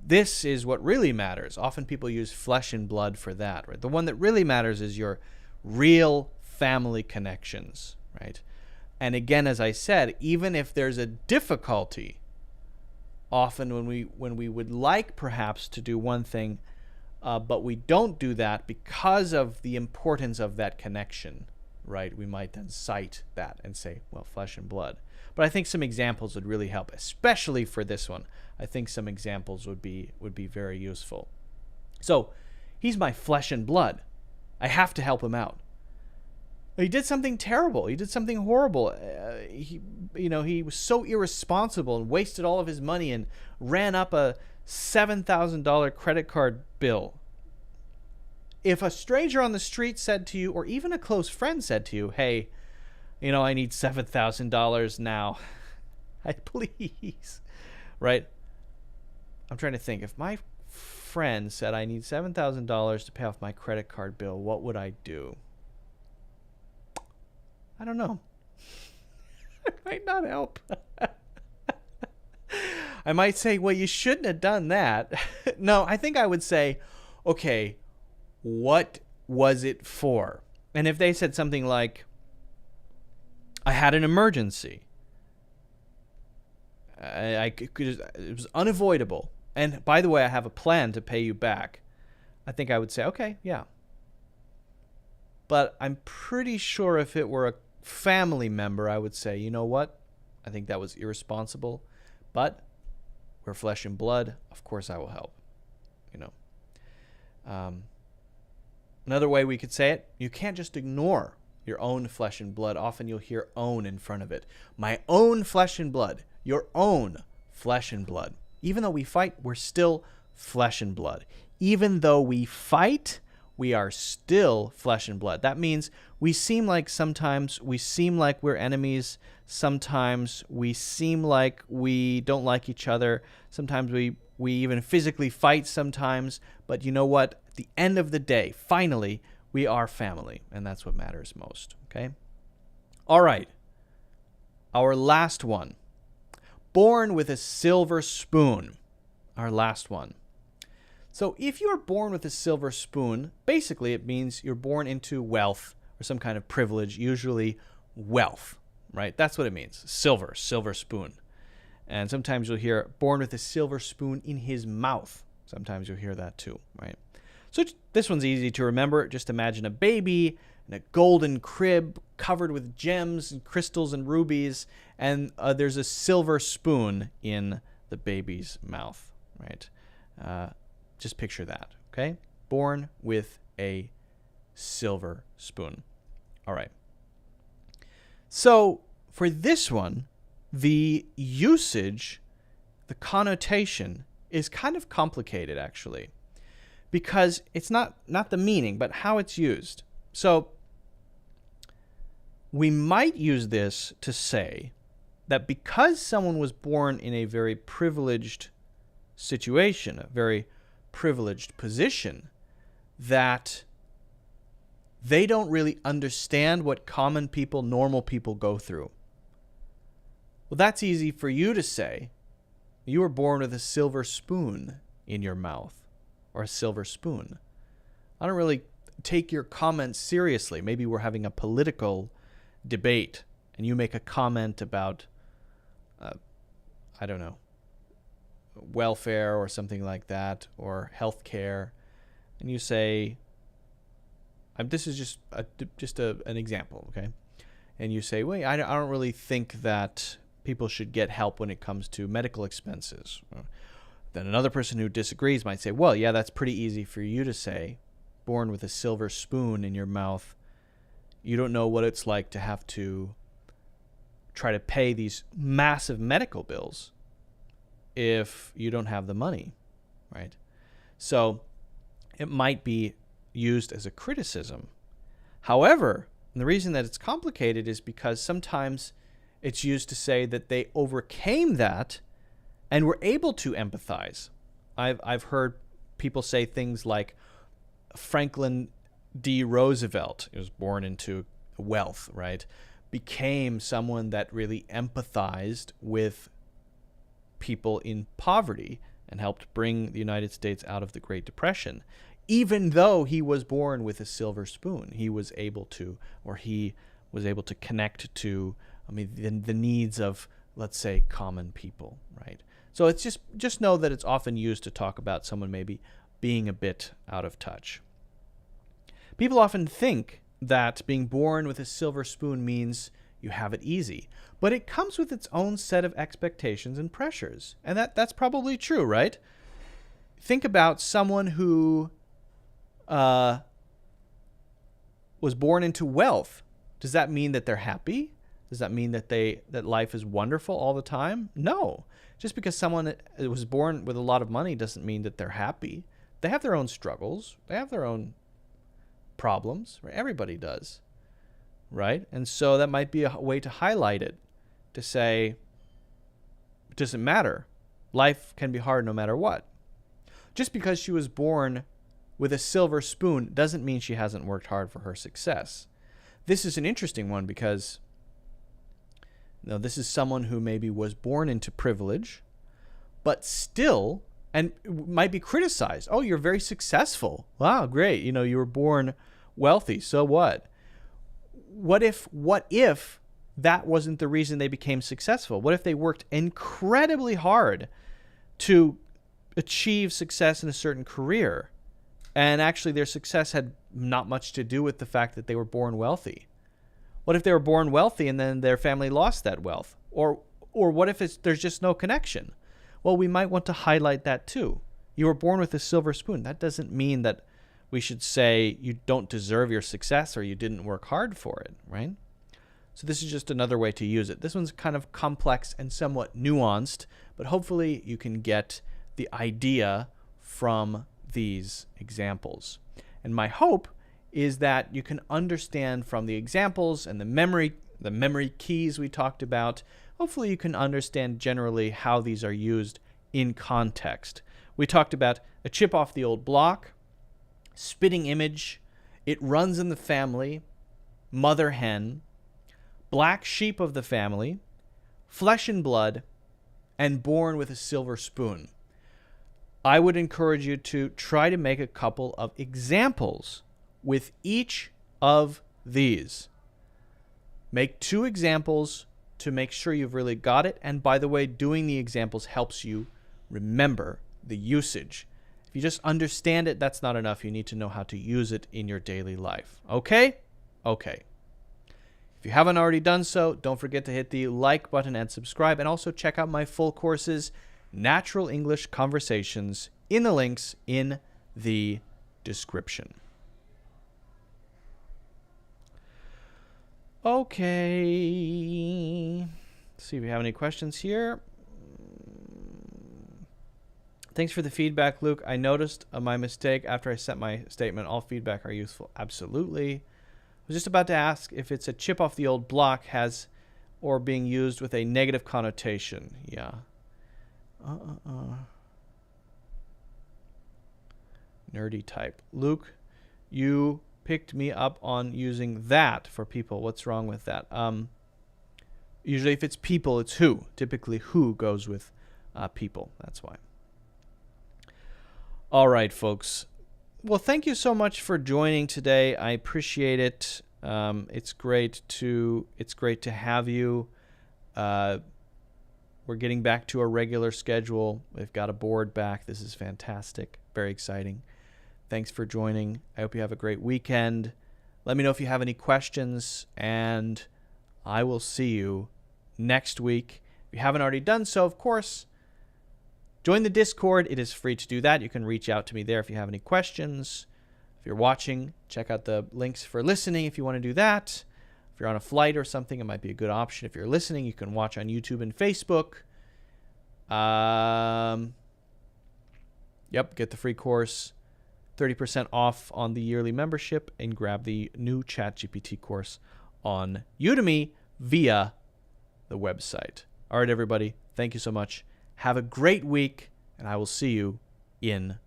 This is what really matters. Often people use flesh and blood for that, right? The one that really matters is your real family connections, right? And again, as I said, even if there's a difficulty, often when we would like perhaps to do one thing, but we don't do that because of the importance of that connection, right? We might then cite that and say, well, flesh and blood. But I think some examples would really help, especially for this one. I think some examples would be very useful. So he's my flesh and blood. I have to help him out. He did something terrible. He did something horrible. He was so irresponsible and wasted all of his money and ran up a $7,000 credit card bill. If a stranger on the street said to you, or even a close friend said to you, hey, I need $7,000 now. Please. Right? I'm trying to think. If my friend said I need $7,000 to pay off my credit card bill, what would I do? I don't know. It might not help. I might say, well, you shouldn't have done that. No, I think I would say, okay, what was it for? And if they said something like, I had an emergency. It was unavoidable. And by the way, I have a plan to pay you back. I think I would say, okay, yeah. But I'm pretty sure if it were a family member, I would say, you know what? I think that was irresponsible. But we're flesh and blood. Of course I will help. Another way we could say it, you can't just ignore your own flesh and blood. Often you'll hear own in front of it. My own flesh and blood. Your own flesh and blood. Even though we fight, we're still flesh and blood. even though we fight, we are still flesh and blood. That means sometimes we seem like we're enemies. Sometimes we seem like we don't like each other. Sometimes we even physically fight sometimes. But you know what? At the end of the day, finally, we are family. And that's what matters most. Okay? All right. Our last one. Born with a silver spoon. Our last one. So if you're born with a silver spoon, basically it means you're born into wealth or some kind of privilege, usually wealth, right? That's what it means. Silver spoon. And sometimes you'll hear born with a silver spoon in his mouth. Sometimes you'll hear that too, right? So this one's easy to remember. Just imagine a baby in a golden crib covered with gems and crystals and rubies, and there's a silver spoon in the baby's mouth, right? Just picture that, okay? Born with a silver spoon. All right. So for this one, the usage, the connotation is kind of complicated, actually, because it's not the meaning, but how it's used. So we might use this to say that because someone was born in a very privileged situation, a very privileged position, that they don't really understand what common people, normal people go through. Well, that's easy for you to say. You were born with a silver spoon in your mouth, or a silver spoon. I don't really take your comments seriously. Maybe we're having a political debate and you make a comment about, I don't know, welfare or something like that, or healthcare, and you say, this is just an example, okay? And you say, wait, I don't really think that people should get help when it comes to medical expenses. Then another person who disagrees might say, well, yeah, that's pretty easy for you to say. Born with a silver spoon in your mouth, you don't know what it's like to have to try to pay these massive medical bills if you don't have the money, right? So it might be used as a criticism. However, and the reason that it's complicated is because sometimes it's used to say that they overcame that and were able to empathize. I've heard people say things like Franklin D. Roosevelt, he was born into wealth, right? Became someone that really empathized with people in poverty and helped bring the United States out of the Great Depression. Even though he was born with a silver spoon, he was able to connect to, the needs of, let's say, common people, right? So it's just know that it's often used to talk about someone maybe being a bit out of touch. People often think that being born with a silver spoon means you have it easy, but it comes with its own set of expectations and pressures, and that's probably true, right? Think about someone who was born into wealth. Does that mean that they're happy? Does that mean that life is wonderful all the time? No. Just because someone was born with a lot of money doesn't mean that they're happy. They have their own struggles. They have their own problems. Right? Everybody does, right? And so that might be a way to highlight it, to say, it doesn't matter. Life can be hard no matter what. Just because she was born with a silver spoon doesn't mean she hasn't worked hard for her success. This is an interesting one because this is someone who maybe was born into privilege, but still, and might be criticized. Oh, you're very successful. Wow, great. You were born wealthy. So what? What if that wasn't the reason they became successful? What if they worked incredibly hard to achieve success in a certain career, and actually their success had not much to do with the fact that they were born wealthy? What if they were born wealthy and then their family lost that wealth? Or what if there's just no connection? Well, we might want to highlight that too. You were born with a silver spoon. That doesn't mean that we should say you don't deserve your success or you didn't work hard for it, right? So this is just another way to use it. This one's kind of complex and somewhat nuanced, but hopefully you can get the idea from these examples. And my hope is that you can understand from the examples and the memory keys we talked about. Hopefully you can understand generally how these are used in context. We talked about a chip off the old block, spitting image, it runs in the family, mother hen, black sheep of the family, flesh and blood, and born with a silver spoon. I would encourage you to try to make a couple of examples with each of these. Make 2 examples to make sure you've really got it. And by the way, doing the examples helps you remember the usage. If you just understand it, that's not enough. You need to know how to use it in your daily life. Okay? Okay. If you haven't already done so, don't forget to hit the like button and subscribe. And also check out my full courses, Natural English Conversations, in the links in the description. Okay. Let's see if we have any questions here. Thanks for the feedback, Luke. I noticed my mistake after I sent my statement. All feedback are useful. Absolutely. I was just about to ask if it's a chip off the old block has or being used with a negative connotation. Yeah. Nerdy type. Luke, you picked me up on using that for people. What's wrong with that? Usually if it's people, it's who. Typically who goes with people. That's why. All right, folks. Well, thank you so much for joining today. I appreciate it. It's great to have you. We're getting back to a regular schedule. We've got a board back. This is fantastic. Very exciting. Thanks for joining. I hope you have a great weekend. Let me know if you have any questions, and I will see you next week. If you haven't already done so, of course, join the Discord. It is free to do that. You can reach out to me there if you have any questions. If you're watching, check out the links for listening if you want to do that. If you're on a flight or something, it might be a good option. If you're listening, you can watch on YouTube and Facebook. Get the free course, 30% off on the yearly membership, and grab the new ChatGPT course on Udemy via the website. All right, everybody. Thank you so much. Have a great week, and I will see you in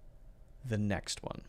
the next one.